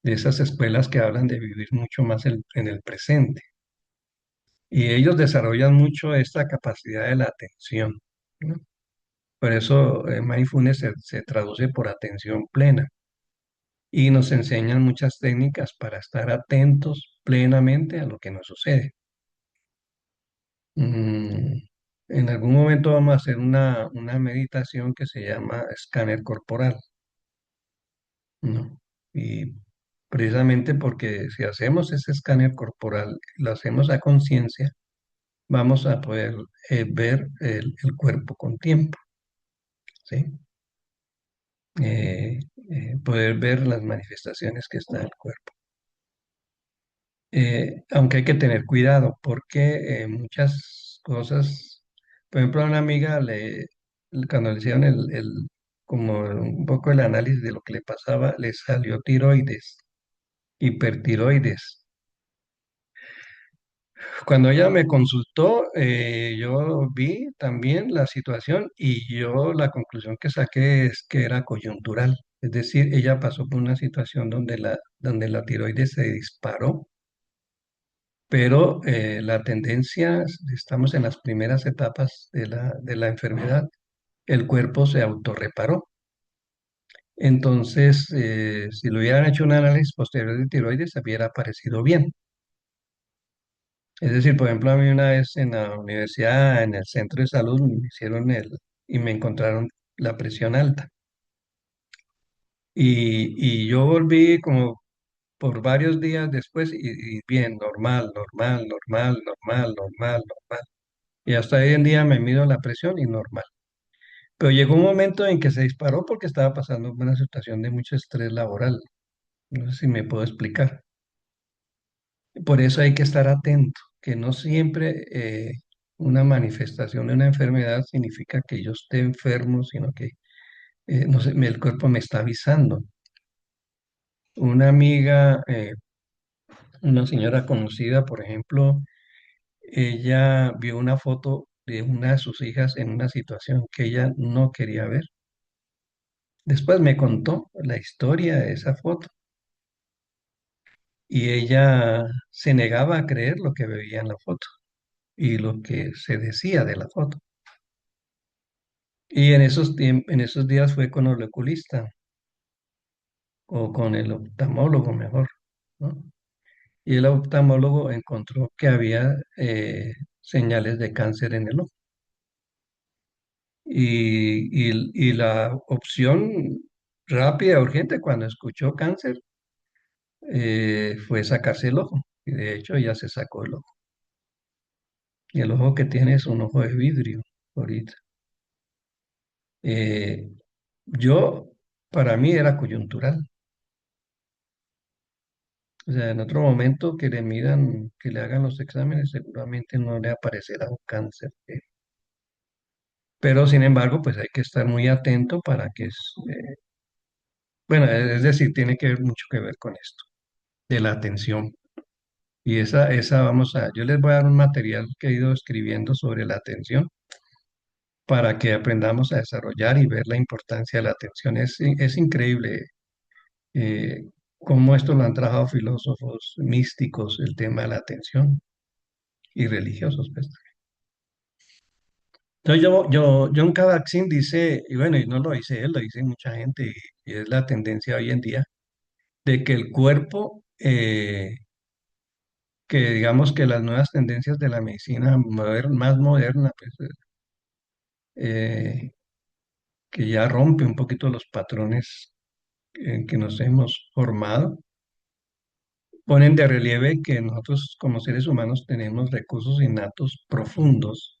esas escuelas que hablan de vivir mucho más en el presente. Y ellos desarrollan mucho esta capacidad de la atención, ¿no? Por eso mindfulness se traduce por atención plena y nos enseñan muchas técnicas para estar atentos plenamente a lo que nos sucede. Mm, en algún momento vamos a hacer una meditación que se llama escáner corporal, ¿no? Y precisamente porque si hacemos ese escáner corporal, lo hacemos a conciencia, vamos a poder ver el cuerpo con tiempo, ¿sí? Poder ver las manifestaciones que está en el cuerpo. Aunque hay que tener cuidado porque muchas cosas, por ejemplo, a una amiga cuando le hicieron como un poco el análisis de lo que le pasaba, le salió tiroides, hipertiroides. Cuando ella me consultó, yo vi también la situación y yo la conclusión que saqué es que era coyuntural. Es decir, ella pasó por una situación donde la tiroides se disparó, pero la tendencia, estamos en las primeras etapas de la enfermedad, el cuerpo se autorreparó. Entonces, si le hubieran hecho un análisis posterior de tiroides, hubiera aparecido bien. Es decir, por ejemplo, a mí una vez en la universidad, en el centro de salud, me hicieron y me encontraron la presión alta. Y yo volví como por varios días después y bien, normal, normal, normal, normal, normal, normal. Y hasta hoy en día me mido la presión y normal. Pero llegó un momento en que se disparó porque estaba pasando por una situación de mucho estrés laboral. No sé si me puedo explicar. Por eso hay que estar atento, que no siempre una manifestación de una enfermedad significa que yo esté enfermo, sino que no sé, el cuerpo me está avisando. Una amiga, una señora conocida, por ejemplo, ella vio una foto de una de sus hijas en una situación que ella no quería ver. Después me contó la historia de esa foto y ella se negaba a creer lo que veía en la foto y lo que se decía de la foto. Y en esos días fue con el oculista o con el oftalmólogo mejor, ¿no? Y el oftalmólogo encontró que había señales de cáncer en el ojo. Y la opción rápida, urgente, cuando escuchó cáncer, fue sacarse el ojo. Y de hecho ya se sacó el ojo. Y el ojo que tiene es un ojo de vidrio ahorita. Eh, yo, para mí era coyuntural. O sea, en otro momento que le midan, que le hagan los exámenes, seguramente no le aparecerá un cáncer. Pero sin embargo, pues hay que estar muy atento para que, bueno, es decir, tiene que ver mucho que ver con esto, de la atención. Y yo les voy a dar un material que he ido escribiendo sobre la atención para que aprendamos a desarrollar y ver la importancia de la atención. Es increíble eh, cómo esto lo han trabajado filósofos místicos, el tema de la atención y religiosos, pues. Entonces John Kabat-Zinn dice, y bueno, y no lo dice él, lo dice mucha gente, y es la tendencia hoy en día, de que el cuerpo, que digamos que las nuevas tendencias de la medicina más moderna, pues, eh, que ya rompe un poquito los patrones en que nos hemos formado, ponen de relieve que nosotros como seres humanos tenemos recursos innatos profundos,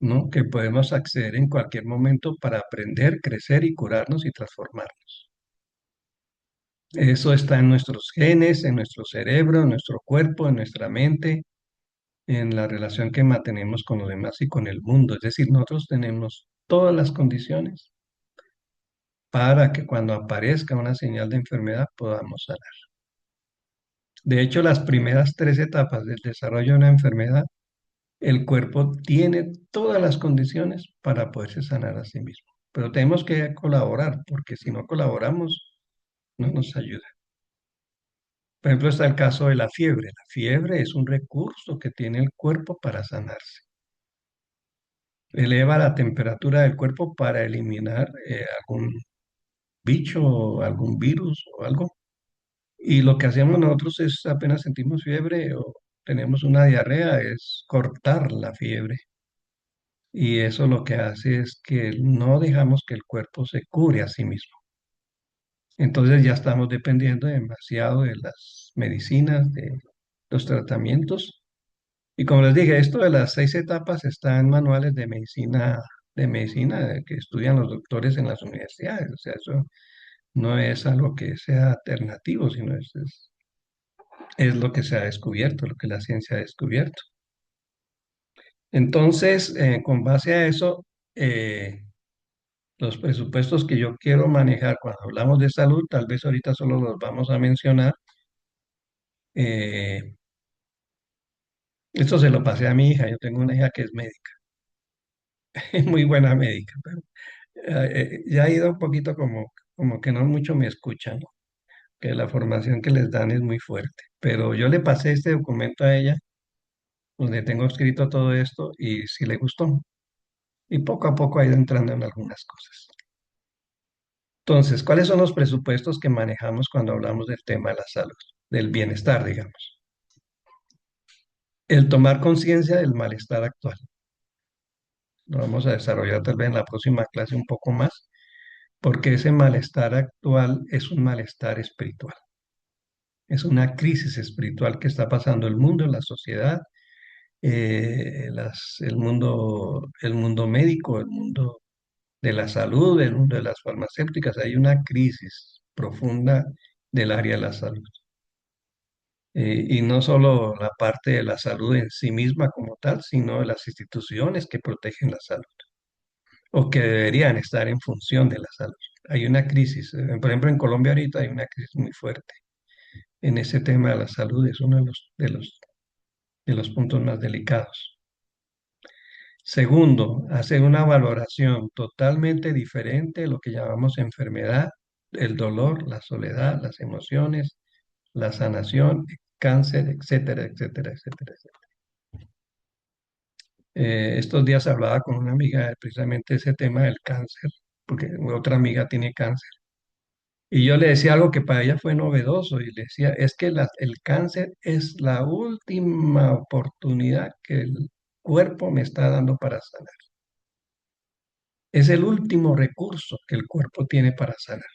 ¿no? Que podemos acceder en cualquier momento para aprender, crecer y curarnos y transformarnos. Eso está en nuestros genes, en nuestro cerebro, en nuestro cuerpo, en nuestra mente, en la relación que mantenemos con los demás y con el mundo. Es decir, nosotros tenemos todas las condiciones para que cuando aparezca una señal de enfermedad podamos sanar. De hecho, las primeras tres etapas del desarrollo de una enfermedad, el cuerpo tiene todas las condiciones para poderse sanar a sí mismo. Pero tenemos que colaborar, porque si no colaboramos, no nos ayuda. Por ejemplo, está el caso de la fiebre. La fiebre es un recurso que tiene el cuerpo para sanarse. Eleva la temperatura del cuerpo para eliminar algún bicho, algún virus o algo. Y lo que hacemos nosotros es, apenas sentimos fiebre o tenemos una diarrea, es cortar la fiebre. Y eso lo que hace es que no dejamos que el cuerpo se cure a sí mismo. Entonces ya estamos dependiendo demasiado de las medicinas, de los tratamientos. Y como les dije, esto de las 6 etapas está en manuales de medicina que estudian los doctores en las universidades. O sea, eso no es algo que sea alternativo, sino es lo que se ha descubierto, lo que la ciencia ha descubierto. Entonces, con base a eso, los presupuestos que yo quiero manejar cuando hablamos de salud, tal vez ahorita solo los vamos a mencionar. eh, Esto se lo pasé a mi hija, yo tengo una hija que es médica, es muy buena médica, pero ya ha ido un poquito como que no mucho me escuchan, ¿no? Que la formación que les dan es muy fuerte. Pero yo le pasé este documento a ella, donde tengo escrito todo esto, y sí le gustó. Y poco a poco ha ido entrando en algunas cosas. Entonces, ¿cuáles son los presupuestos que manejamos cuando hablamos del tema de la salud, del bienestar, digamos? El tomar conciencia del malestar actual. Lo vamos a desarrollar tal vez en la próxima clase un poco más, porque ese malestar actual es un malestar espiritual. Es una crisis espiritual que está pasando el mundo, la sociedad, el mundo médico, el mundo de la salud, el mundo de las farmacéuticas. Hay una crisis profunda del área de la salud. Y no solo la parte de la salud en sí misma como tal, sino de las instituciones que protegen la salud o que deberían estar en función de la salud. Hay una crisis, por ejemplo, en Colombia ahorita hay una crisis muy fuerte en ese tema de la salud, es uno de los puntos más delicados. Segundo, hacer una valoración totalmente diferente de lo que llamamos enfermedad, el dolor, la soledad, las emociones, la sanación, cáncer, etcétera, etcétera, etcétera, etcétera. Estos días hablaba con una amiga de precisamente ese tema del cáncer, porque otra amiga tiene cáncer. Y yo le decía algo que para ella fue novedoso y le decía, es que el cáncer es la última oportunidad que el cuerpo me está dando para sanar. Es el último recurso que el cuerpo tiene para sanar.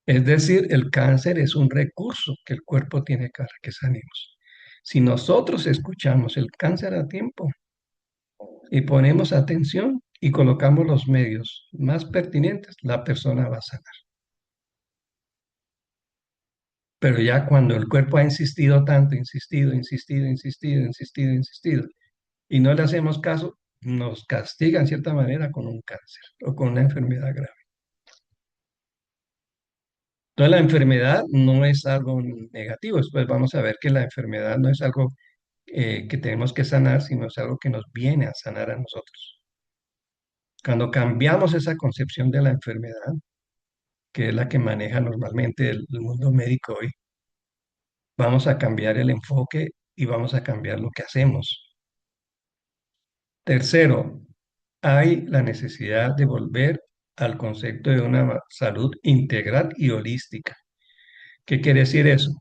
Es decir, el cáncer es un recurso que el cuerpo tiene para que sanemos. Si nosotros escuchamos el cáncer a tiempo y ponemos atención y colocamos los medios más pertinentes, la persona va a sanar. Pero ya cuando el cuerpo ha insistido tanto, insistido, insistido, insistido, insistido, insistido, y no le hacemos caso, nos castiga en cierta manera con un cáncer o con una enfermedad grave. Entonces la enfermedad no es algo negativo. Después vamos a ver que la enfermedad no es algo que tenemos que sanar, sino es algo que nos viene a sanar a nosotros. Cuando cambiamos esa concepción de la enfermedad, que es la que maneja normalmente el mundo médico hoy, vamos a cambiar el enfoque y vamos a cambiar lo que hacemos. Tercero, hay la necesidad de volver al concepto de una salud integral y holística. ¿Qué quiere decir eso?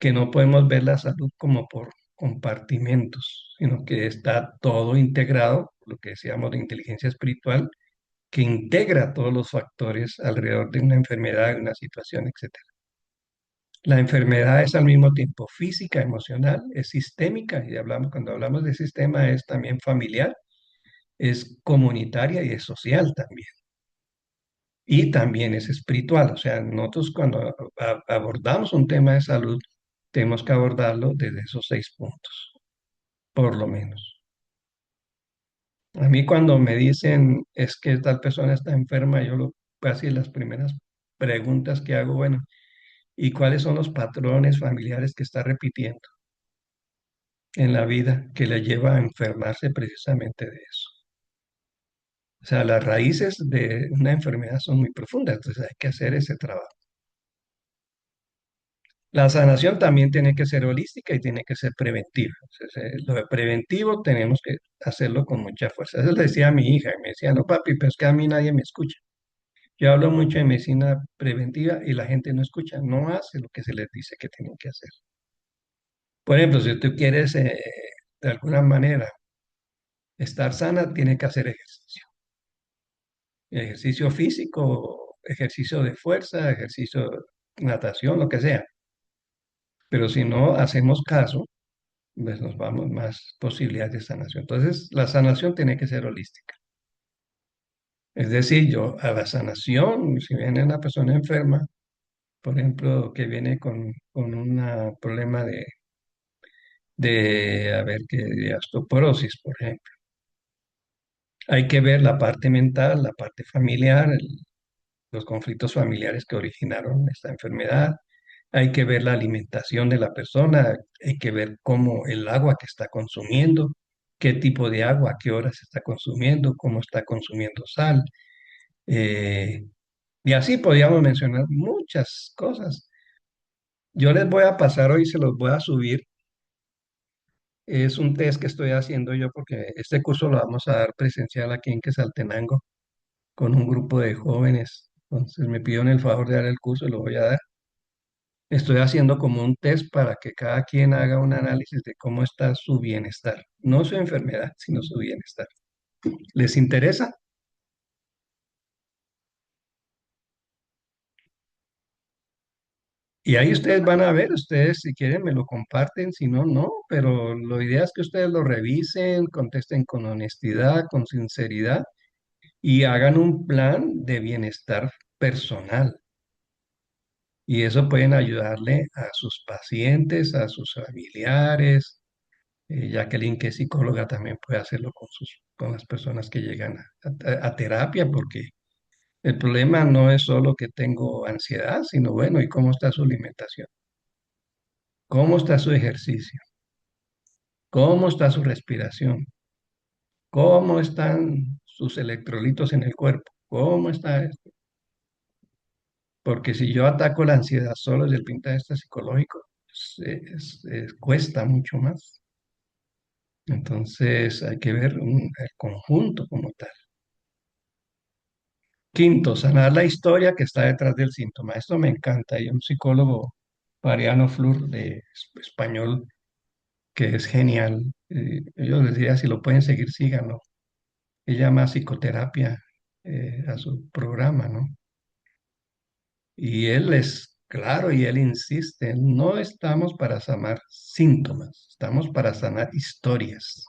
Que no podemos ver la salud como por compartimentos, sino que está todo integrado, lo que decíamos de inteligencia espiritual, que integra todos los factores alrededor de una enfermedad, de una situación, etcétera. La enfermedad es al mismo tiempo física, emocional, es sistémica, y cuando hablamos de sistema es también familiar, es comunitaria y es social también. Y también es espiritual, o sea, nosotros cuando abordamos un tema de salud, tenemos que abordarlo desde esos 6 puntos, por lo menos. A mí cuando me dicen es que tal persona está enferma, casi las primeras preguntas que hago, bueno, ¿y cuáles son los patrones familiares que está repitiendo en la vida que le lleva a enfermarse precisamente de eso? O sea, las raíces de una enfermedad son muy profundas, entonces hay que hacer ese trabajo. La sanación también tiene que ser holística y tiene que ser preventiva. Entonces, lo de preventivo tenemos que hacerlo con mucha fuerza. Eso le decía a mi hija, y me decía, no papi, pero es que a mí nadie me escucha. Yo hablo mucho de medicina preventiva y la gente no escucha, no hace lo que se les dice que tienen que hacer. Por ejemplo, si tú quieres de alguna manera estar sana, tiene que hacer ejercicio. Ejercicio físico, ejercicio de fuerza, ejercicio de natación, lo que sea. Pero si no hacemos caso, pues nos vamos más posibilidades de sanación. Entonces, la sanación tiene que ser holística. Es decir, yo a la sanación, si viene una persona enferma, por ejemplo, que viene con un problema a ver, de osteoporosis, por ejemplo, hay que ver la parte mental, la parte familiar, los conflictos familiares que originaron esta enfermedad. Hay que ver la alimentación de la persona, hay que ver cómo el agua que está consumiendo, qué tipo de agua, a qué horas está consumiendo, cómo está consumiendo sal. eh, y así podríamos mencionar muchas cosas. Yo les voy a pasar hoy, se los voy a subir. Es un test que estoy haciendo yo porque este curso lo vamos a dar presencial aquí en Quetzaltenango con un grupo de jóvenes. Entonces me pidieron el favor de dar el curso y lo voy a dar. Estoy haciendo como un test para que cada quien haga un análisis de cómo está su bienestar. No su enfermedad, sino su bienestar. ¿Les interesa? Y ahí ustedes van a ver, ustedes si quieren me lo comparten, si no, no, pero la idea es que ustedes lo revisen, contesten con honestidad, con sinceridad y hagan un plan de bienestar personal. Y eso pueden ayudarle a sus pacientes, a sus familiares. Jacqueline, que es psicóloga, también puede hacerlo con las personas que llegan a terapia, porque el problema no es solo que tengo ansiedad, sino bueno, ¿y cómo está su alimentación? ¿Cómo está su ejercicio? ¿Cómo está su respiración? ¿Cómo están sus electrolitos en el cuerpo? ¿Cómo está esto? Porque si yo ataco la ansiedad solo desde el punto de vista psicológico, cuesta mucho más. Entonces hay que ver el conjunto como tal. Quinto, sanar la historia que está detrás del síntoma. Esto me encanta. Hay un psicólogo, Mariano Flur, de español, que es genial. Yo les diría, si lo pueden seguir, síganlo. Él llama psicoterapia a su programa, ¿no? Y él es claro y él insiste, no estamos para sanar síntomas, estamos para sanar historias,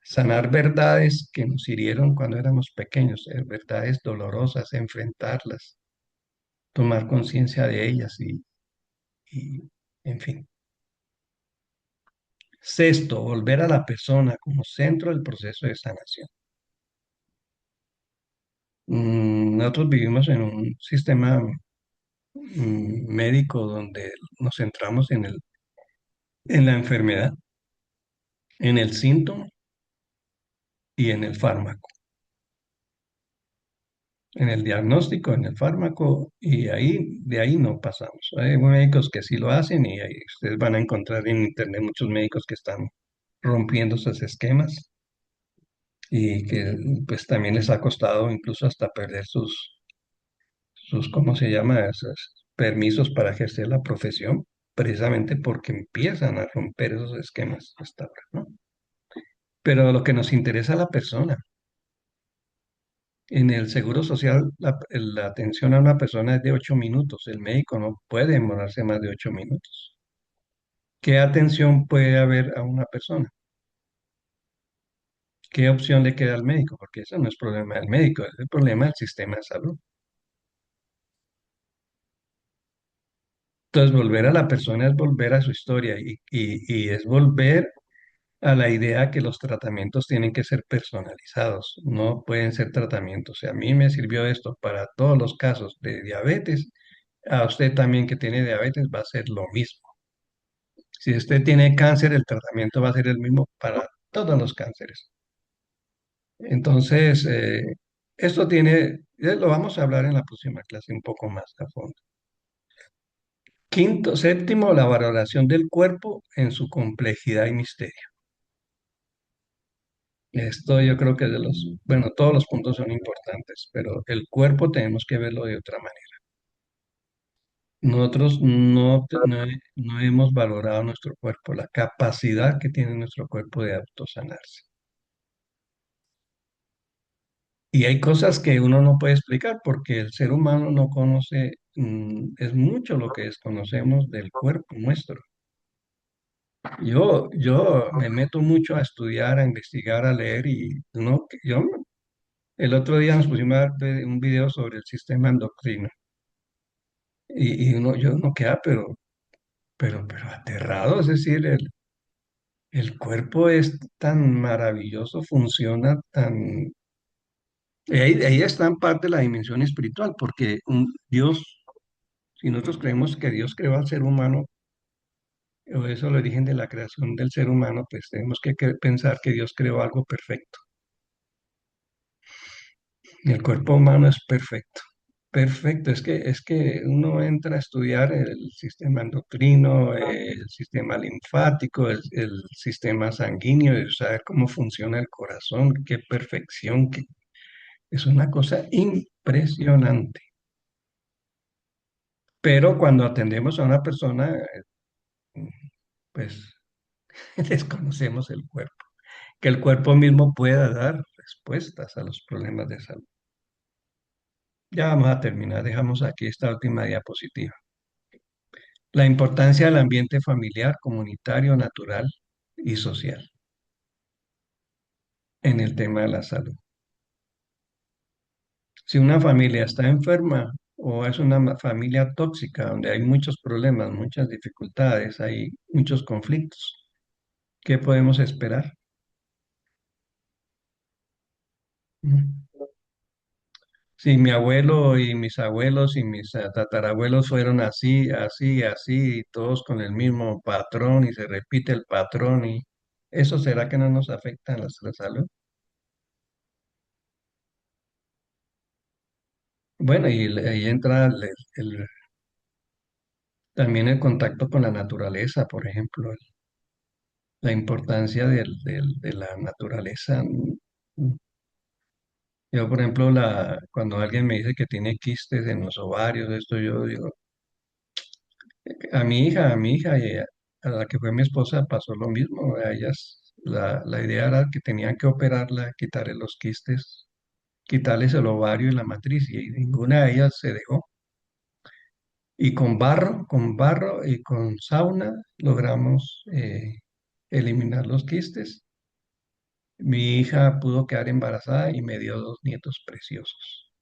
sanar verdades que nos hirieron cuando éramos pequeños, verdades dolorosas, enfrentarlas, tomar conciencia de ellas y, en fin. Sexto, volver a la persona como centro del proceso de sanación. Nosotros vivimos en un sistema médico donde nos centramos en la enfermedad, en el síntoma y en el fármaco, en el diagnóstico, en el fármaco, y de ahí no pasamos. Hay médicos que sí lo hacen y ahí ustedes van a encontrar en internet muchos médicos que están rompiendo esos esquemas y que pues también les ha costado incluso hasta perder ¿cómo se llama? Esos permisos para ejercer la profesión, precisamente porque empiezan a romper esos esquemas hasta ahora, ¿no? Pero lo que nos interesa es la persona. En el Seguro Social, la atención a una persona es de 8 minutos. El médico no puede demorarse más de 8 minutos. ¿Qué atención puede haber a una persona? ¿Qué opción le queda al médico? Porque eso no es problema del médico, es el problema del sistema de salud. Entonces, volver a la persona es volver a su historia y es volver a la idea que los tratamientos tienen que ser personalizados, no pueden ser tratamientos. Si a mí me sirvió esto para todos los casos de diabetes, a usted también que tiene diabetes va a ser lo mismo. Si usted tiene cáncer, el tratamiento va a ser el mismo para todos los cánceres. Entonces, esto lo vamos a hablar en la próxima clase un poco más a fondo. Quinto, séptimo, la valoración del cuerpo en su complejidad y misterio. Esto yo creo que bueno, todos los puntos son importantes, pero el cuerpo tenemos que verlo de otra manera. Nosotros no hemos valorado nuestro cuerpo, la capacidad que tiene nuestro cuerpo de autosanarse. Y hay cosas que uno no puede explicar porque el ser humano no conoce, es mucho lo que desconocemos del cuerpo nuestro. Yo me meto mucho a estudiar, a investigar, a leer y el otro día nos pusimos a ver un video sobre el sistema endocrino yo no queda, pero aterrado, es decir, el cuerpo es tan maravilloso, funciona tan... ahí está en parte la dimensión espiritual, porque Dios, si nosotros creemos que Dios creó al ser humano, o eso es el origen de la creación del ser humano, pues tenemos que pensar que Dios creó algo perfecto. El cuerpo humano es perfecto. Perfecto, es que uno entra a estudiar el sistema endocrino, el sistema linfático, el sistema sanguíneo, y saber cómo funciona el corazón, qué perfección, es una cosa impresionante. Pero cuando atendemos a una persona, pues desconocemos el cuerpo, que el cuerpo mismo pueda dar respuestas a los problemas de salud. Ya vamos a terminar, dejamos aquí esta última diapositiva. La importancia del ambiente familiar, comunitario, natural y social en el tema de la salud. Si una familia está enferma o es una familia tóxica donde hay muchos problemas, muchas dificultades, hay muchos conflictos, ¿qué podemos esperar? Mm. Si mi abuelo y mis abuelos y mis tatarabuelos fueron así, así, así, y todos con el mismo patrón y se repite el patrón, y ¿eso será que no nos afecta a nuestra salud? Bueno, y ahí entra también el contacto con la naturaleza, por ejemplo, la importancia de la naturaleza. Yo, por ejemplo, cuando alguien me dice que tiene quistes en los ovarios, esto yo digo, a mi hija y a la que fue mi esposa pasó lo mismo. A ellas, la idea era que tenían que operarla, quitarle los quistes, quitarles el ovario y la matriz, y ninguna de ellas se dejó. Y con barro y con sauna logramos eliminar los quistes. Mi hija pudo quedar embarazada y me dio dos nietos preciosos.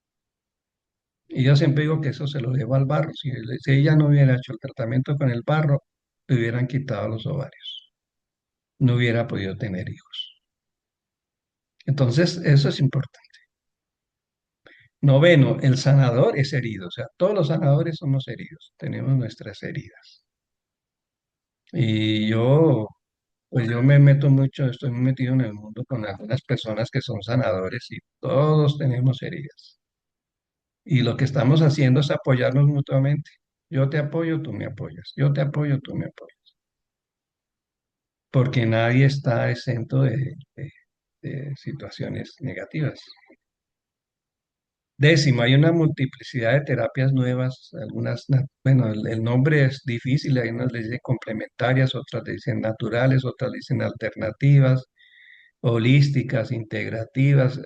Y yo siempre digo que eso se lo debo al barro. Si ella no hubiera hecho el tratamiento con el barro, le hubieran quitado los ovarios. No hubiera podido tener hijos. Entonces, eso es importante. Noveno, el sanador es herido. O sea, todos los sanadores somos heridos. Tenemos nuestras heridas. Y pues yo me meto mucho, estoy muy metido en el mundo con algunas personas que son sanadores y todos tenemos heridas. Y lo que estamos haciendo es apoyarnos mutuamente. Yo te apoyo, tú me apoyas. Yo te apoyo, tú me apoyas. Porque nadie está exento de situaciones negativas. Décimo, hay una multiplicidad de terapias nuevas, algunas, bueno, el nombre es difícil, hay unas le dicen complementarias, otras le dicen naturales, otras le dicen alternativas, holísticas, integrativas,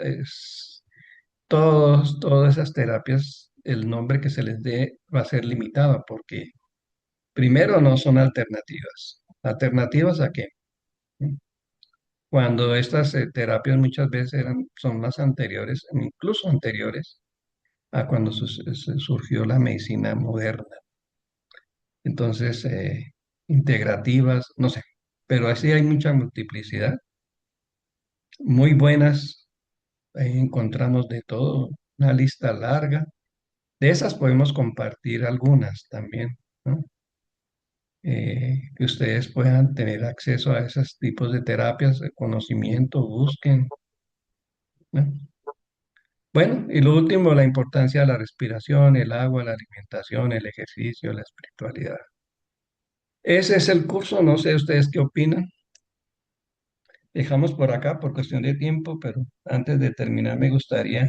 todas esas terapias, el nombre que se les dé va a ser limitado porque primero no son alternativas. ¿Alternativas a qué? ¿Mm? Cuando estas terapias muchas veces son más anteriores, incluso anteriores a cuando surgió la medicina moderna. Entonces, integrativas, no sé, pero así hay mucha multiplicidad, muy buenas, ahí encontramos de todo, una lista larga. De esas podemos compartir algunas también, ¿no? Que ustedes puedan tener acceso a esos tipos de terapias, de conocimiento, busquen, ¿no? Bueno, y lo último, la importancia de la respiración, el agua, la alimentación, el ejercicio, la espiritualidad. Ese es el curso, no sé ustedes qué opinan. Dejamos por acá por cuestión de tiempo, pero antes de terminar me gustaría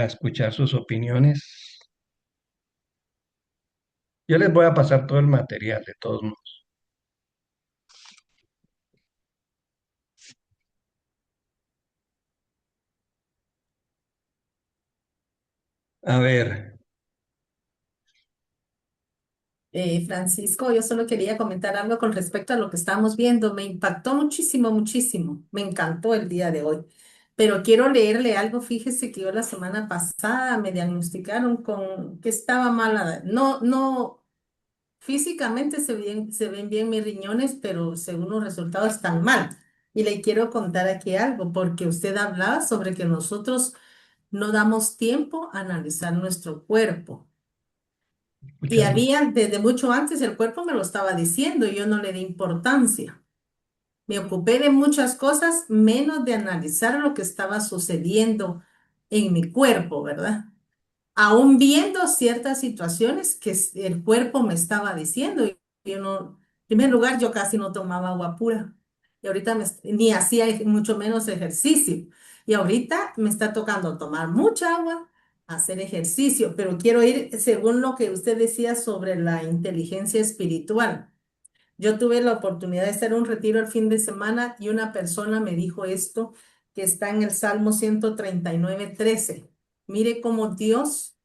escuchar sus opiniones. Yo les voy a pasar todo el material de todos modos. A ver, Francisco, yo solo quería comentar algo con respecto a lo que estábamos viendo. Me impactó muchísimo, muchísimo. Me encantó el día de hoy. Pero quiero leerle algo. Fíjese que yo la semana pasada me diagnosticaron con que estaba mala. No, no, físicamente se ven bien mis riñones, pero según los resultados están mal. Y le quiero contar aquí algo, porque usted hablaba sobre que nosotros no damos tiempo a analizar nuestro cuerpo. Y escuchando. había, desde mucho antes, el cuerpo me lo estaba diciendo y yo no le di importancia. Me ocupé de muchas cosas, menos de analizar lo que estaba sucediendo en mi cuerpo, ¿verdad? Aún viendo ciertas situaciones que el cuerpo me estaba diciendo. Y yo no, en primer lugar, yo casi no tomaba agua pura. Y ahorita ni hacía mucho menos ejercicio. Y ahorita me está tocando tomar mucha agua, hacer ejercicio, pero quiero ir según lo que usted decía sobre la inteligencia espiritual. Yo tuve la oportunidad de hacer un retiro el fin de semana y una persona me dijo esto que está en el Salmo 139:13. Mire cómo Dios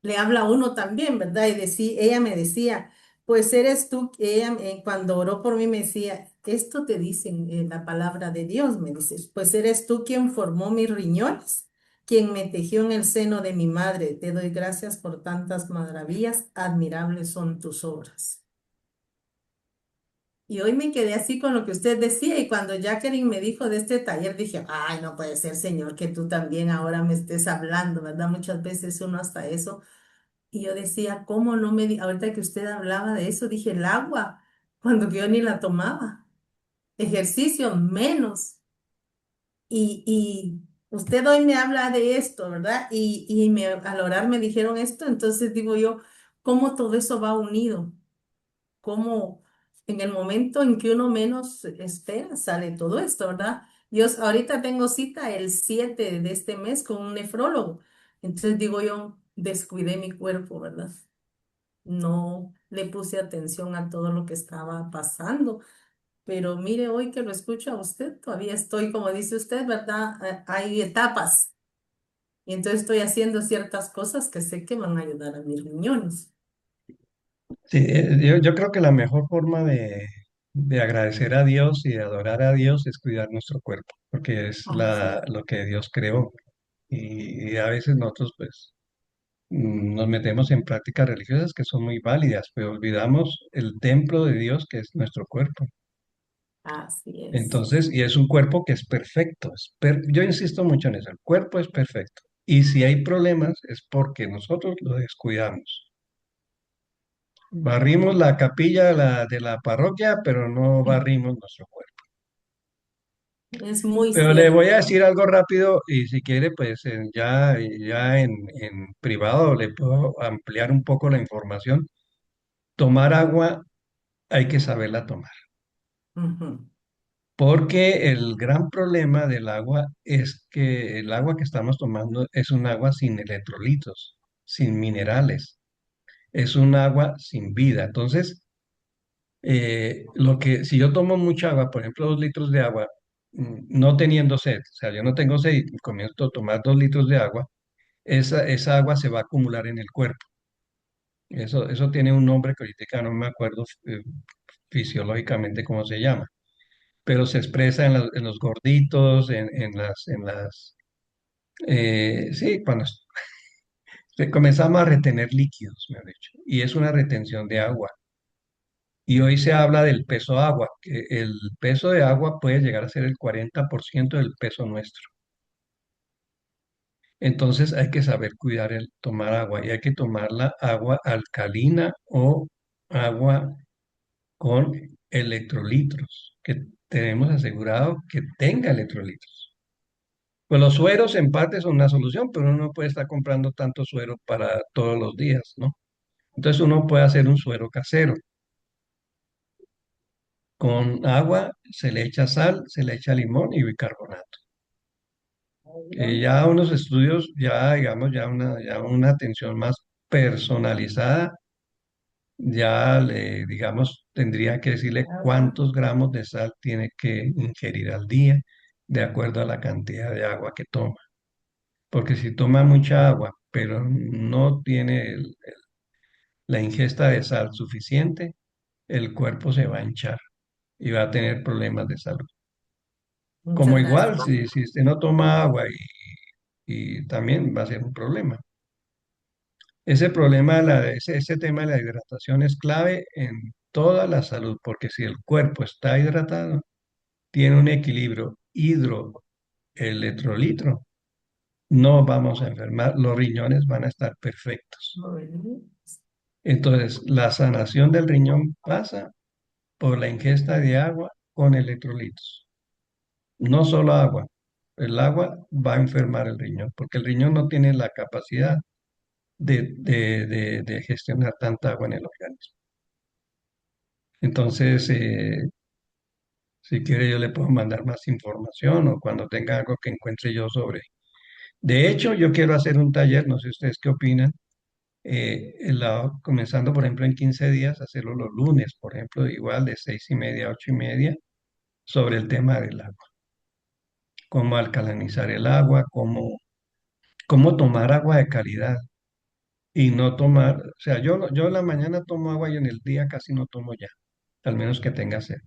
le habla a uno también, ¿verdad? Y ella me decía, pues eres tú, ella cuando oró por mí me decía, esto te dice la palabra de Dios, me dice, pues eres tú quien formó mis riñones, quien me tejió en el seno de mi madre. Te doy gracias por tantas maravillas, admirables son tus obras. Y hoy me quedé así con lo que usted decía y cuando Jacqueline me dijo de este taller dije, ay, no puede ser, Señor, que tú también ahora me estés hablando, ¿verdad? Muchas veces uno hasta eso. Y yo decía, ¿cómo no ahorita que usted hablaba de eso, dije, el agua, cuando yo ni la tomaba, ejercicio menos. Y usted hoy me habla de esto, ¿verdad? Al orar me dijeron esto, entonces digo yo, ¿cómo todo eso va unido? ¿Cómo en el momento en que uno menos espera sale todo esto, ¿verdad? Yo ahorita tengo cita el 7 de este mes con un nefrólogo. Entonces digo yo, descuidé mi cuerpo, ¿verdad? No le puse atención a todo lo que estaba pasando. Pero mire, hoy que lo escucho a usted, todavía estoy, como dice usted, ¿verdad? Hay etapas. Y entonces estoy haciendo ciertas cosas que sé que van a ayudar a mis riñones. Sí, yo creo que la mejor forma de agradecer a Dios y de adorar a Dios es cuidar nuestro cuerpo, porque es Ah, sí. lo que Dios creó. Y a veces nosotros pues nos metemos en prácticas religiosas que son muy válidas, pero olvidamos el templo de Dios que es nuestro cuerpo. Así es. Entonces, y es un cuerpo que es perfecto. Yo insisto mucho en eso, el cuerpo es perfecto. Y si hay problemas es porque nosotros lo descuidamos. Barrimos la capilla de la parroquia, pero no barrimos nuestro cuerpo. Es muy Pero le voy a cierto. decir algo rápido y si quiere, pues ya en privado le puedo ampliar un poco la información. Tomar agua hay que saberla tomar, Ujú. porque el gran problema del agua es que el agua que estamos tomando es un agua sin electrolitos, sin minerales, es un agua sin vida. Entonces, si yo tomo mucha agua, por ejemplo, 2 litros de agua, no teniendo sed, o sea, yo no tengo sed y comienzo a tomar 2 litros de agua, esa agua se va a acumular en el cuerpo. Eso tiene un nombre que ahorita no me acuerdo fisiológicamente cómo se llama, pero se expresa en los gorditos, sí, cuando comenzamos a retener líquidos, me han dicho, y es una retención de agua. Y hoy se habla del peso agua, que el peso de agua puede llegar a ser el 40% del peso nuestro. Entonces hay que saber cuidar el tomar agua y hay que tomarla agua alcalina o agua con electrolitos, que tenemos asegurado que tenga electrolitos. Pues los sueros en parte son una solución, pero uno no puede estar comprando tanto suero para todos los días, ¿no? Entonces uno puede hacer un suero casero. Con agua se le echa sal, se le echa limón y bicarbonato. Ya unos estudios, ya digamos, ya una atención más personalizada, digamos, tendría que decirle cuántos gramos de sal tiene que ingerir al día de acuerdo a la cantidad de agua que toma. Porque si toma mucha agua, pero no tiene la ingesta de sal suficiente, el cuerpo se va a hinchar y va a tener problemas de salud. Como Muchas igual, gracias. si usted no toma agua y también va a ser un problema. Ese problema, ese tema de la hidratación es clave en toda la salud, porque si el cuerpo está hidratado, tiene un equilibrio hidroelectrolito, no vamos a enfermar, los riñones van a estar perfectos. Bueno, Entonces, la sanación del riñón pasa por la ingesta de agua con electrolitos, no solo agua. El agua va a enfermar el riñón, porque el riñón no tiene la capacidad de gestionar tanta agua en el organismo. Entonces, si quiere, yo le puedo mandar más información o cuando tenga algo que encuentre yo sobre. De hecho, yo quiero hacer un taller, no sé ustedes qué opinan, comenzando, por ejemplo, en 15 días, hacerlo los lunes, por ejemplo, igual de 6:30 a 8:30, sobre el tema del agua, cómo alcalinizar el agua, cómo tomar agua de calidad. y no tomar, o sea, yo en la mañana tomo agua y en el día casi no tomo ya, al menos que tenga sed.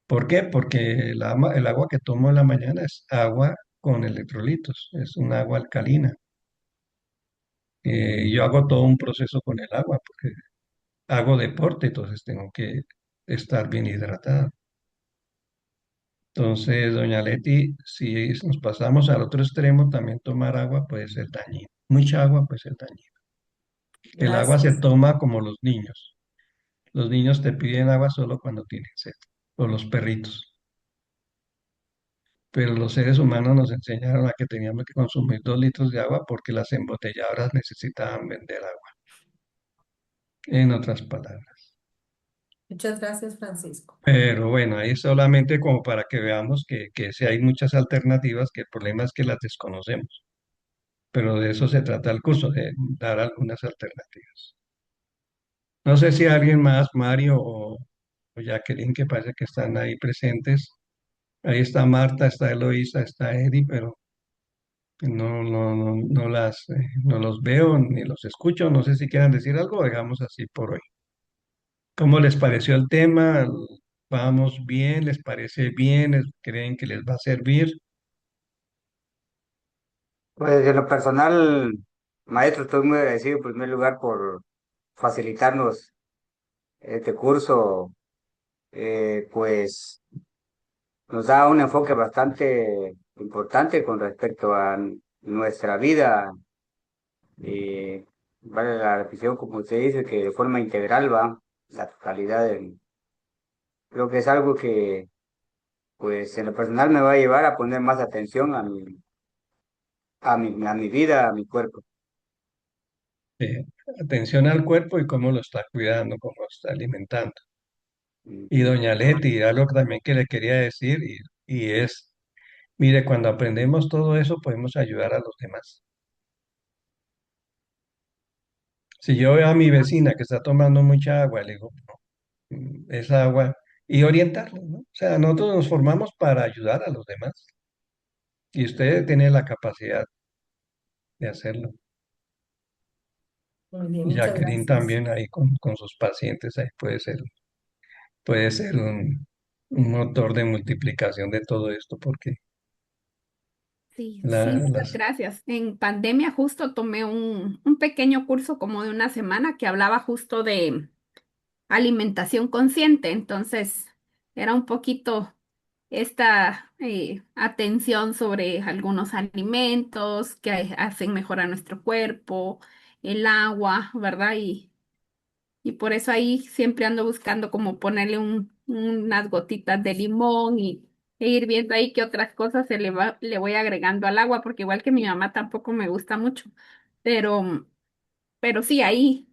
¿Por qué? Porque el agua que tomo en la mañana es agua con electrolitos, es un agua alcalina. Yo hago todo un proceso con el agua porque hago deporte, entonces tengo que estar bien hidratado. Entonces, doña Leti, si nos pasamos al otro extremo, también tomar agua puede ser dañino. Mucha agua puede ser dañino. El agua se Gracias. toma como los niños. Los niños te piden agua solo cuando tienen sed, o los perritos. Pero los seres humanos nos enseñaron a que teníamos que consumir 2 litros de agua porque las embotelladoras necesitaban vender agua, en otras palabras. Muchas gracias, Francisco. Pero bueno, ahí solamente como para que veamos que sí hay muchas alternativas, que el problema es que las desconocemos. Pero de eso se trata el curso, de dar algunas alternativas. No sé si alguien más, Mario o Jacqueline, que parece que están ahí presentes. Ahí está Marta, está Eloísa, está Eddie, pero no los veo ni los escucho. No sé si quieran decir algo o dejamos así por hoy. ¿Cómo les pareció el tema? ¿Vamos bien? ¿Les parece bien? ¿Creen que les va a servir? Pues en lo personal, maestro, estoy muy agradecido en primer lugar por facilitarnos este curso, pues nos da un enfoque bastante importante con respecto a nuestra vida y vale la repetición, como usted dice, que de forma integral va la totalidad. Creo que es algo que, pues en lo personal me va a llevar a poner más atención a mi vida, a mi cuerpo. Eh, Atención al cuerpo y cómo lo está cuidando, cómo lo está alimentando. Y Ujú. doña Leti, algo también que le quería decir, y es, mire, cuando aprendemos todo eso podemos ayudar a los demás. Si yo veo a mi vecina que está tomando mucha agua, le digo, esa agua, y orientarlo, ¿no? O sea, nosotros nos formamos para ayudar a los demás, y usted tiene la capacidad de hacerlo. Muy bien, Y muchas Jacqueline gracias. también ahí con sus pacientes, ahí puede ser un motor de multiplicación de todo esto, porque Sí, sí, la- muchas las gracias. En pandemia justo tomé un pequeño curso como de una semana que hablaba justo de alimentación consciente. Entonces, era un poquito esta atención sobre algunos alimentos que hacen mejor a nuestro cuerpo, el agua, ¿verdad? Y por eso ahí siempre ando buscando como ponerle unas gotitas de limón e ir viendo ahí qué otras cosas le voy agregando al agua, porque igual que mi mamá tampoco me gusta mucho. Pero pero sí, ahí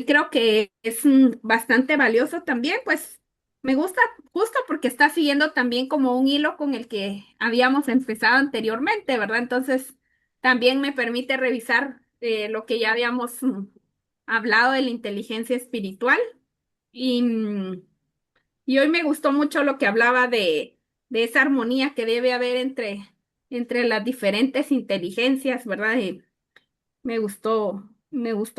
creo que es bastante valioso también, pues me gusta justo porque está siguiendo también como un hilo con el que habíamos empezado anteriormente, ¿verdad? Entonces, también me permite revisar lo que ya habíamos hablado de la inteligencia espiritual y hoy me gustó mucho lo que hablaba de esa armonía que debe haber entre las diferentes inteligencias, ¿verdad? Me gustó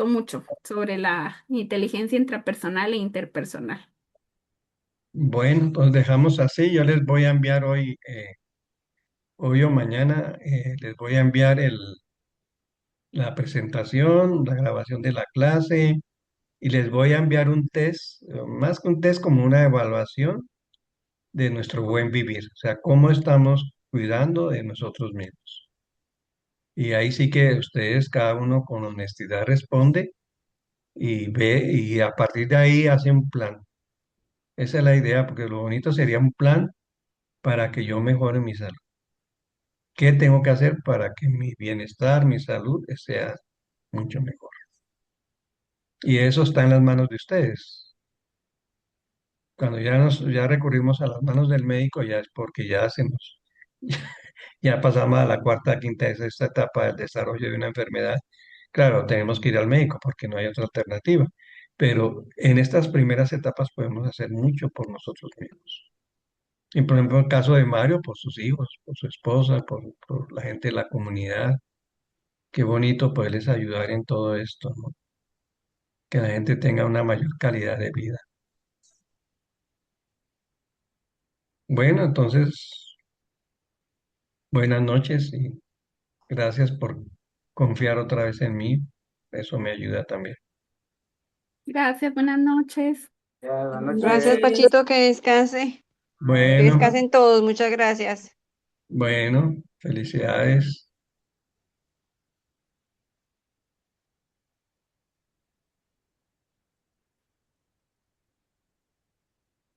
mucho sobre la inteligencia intrapersonal e interpersonal. bueno, pues dejamos así. Yo les voy a enviar hoy o mañana, les voy a enviar la presentación, la grabación de la clase y les voy a enviar un test, más que un test, como una evaluación de nuestro buen vivir, o sea, cómo estamos cuidando de nosotros mismos. Y ahí sí que ustedes, cada uno con honestidad responde y ve y a partir de ahí hace un plan. Esa es la idea, porque lo bonito sería un plan para que yo mejore mi salud. ¿Qué tengo que hacer para que mi bienestar, mi salud sea mucho mejor? Y eso está en las manos de ustedes. Cuando ya recurrimos a las manos del médico, ya es porque ya hacemos, ya pasamos a la cuarta, quinta, sexta etapa del desarrollo de una enfermedad. Claro, tenemos que ir al médico porque no hay otra alternativa. Pero en estas primeras etapas podemos hacer mucho por nosotros mismos. Y por ejemplo, el caso de Mario, por sus hijos, por su esposa, por la gente de la comunidad. qué bonito poderles ayudar en todo esto, ¿no? Que la gente tenga una mayor calidad de vida. Bueno, entonces, buenas noches y gracias por confiar otra vez en mí. Eso me ayuda también. Gracias, buenas noches. Ya, buenas Buenas Gracias, noches. noches. Pachito, que descanse. Que Bueno, descansen todos. Muchas gracias. bueno, felicidades.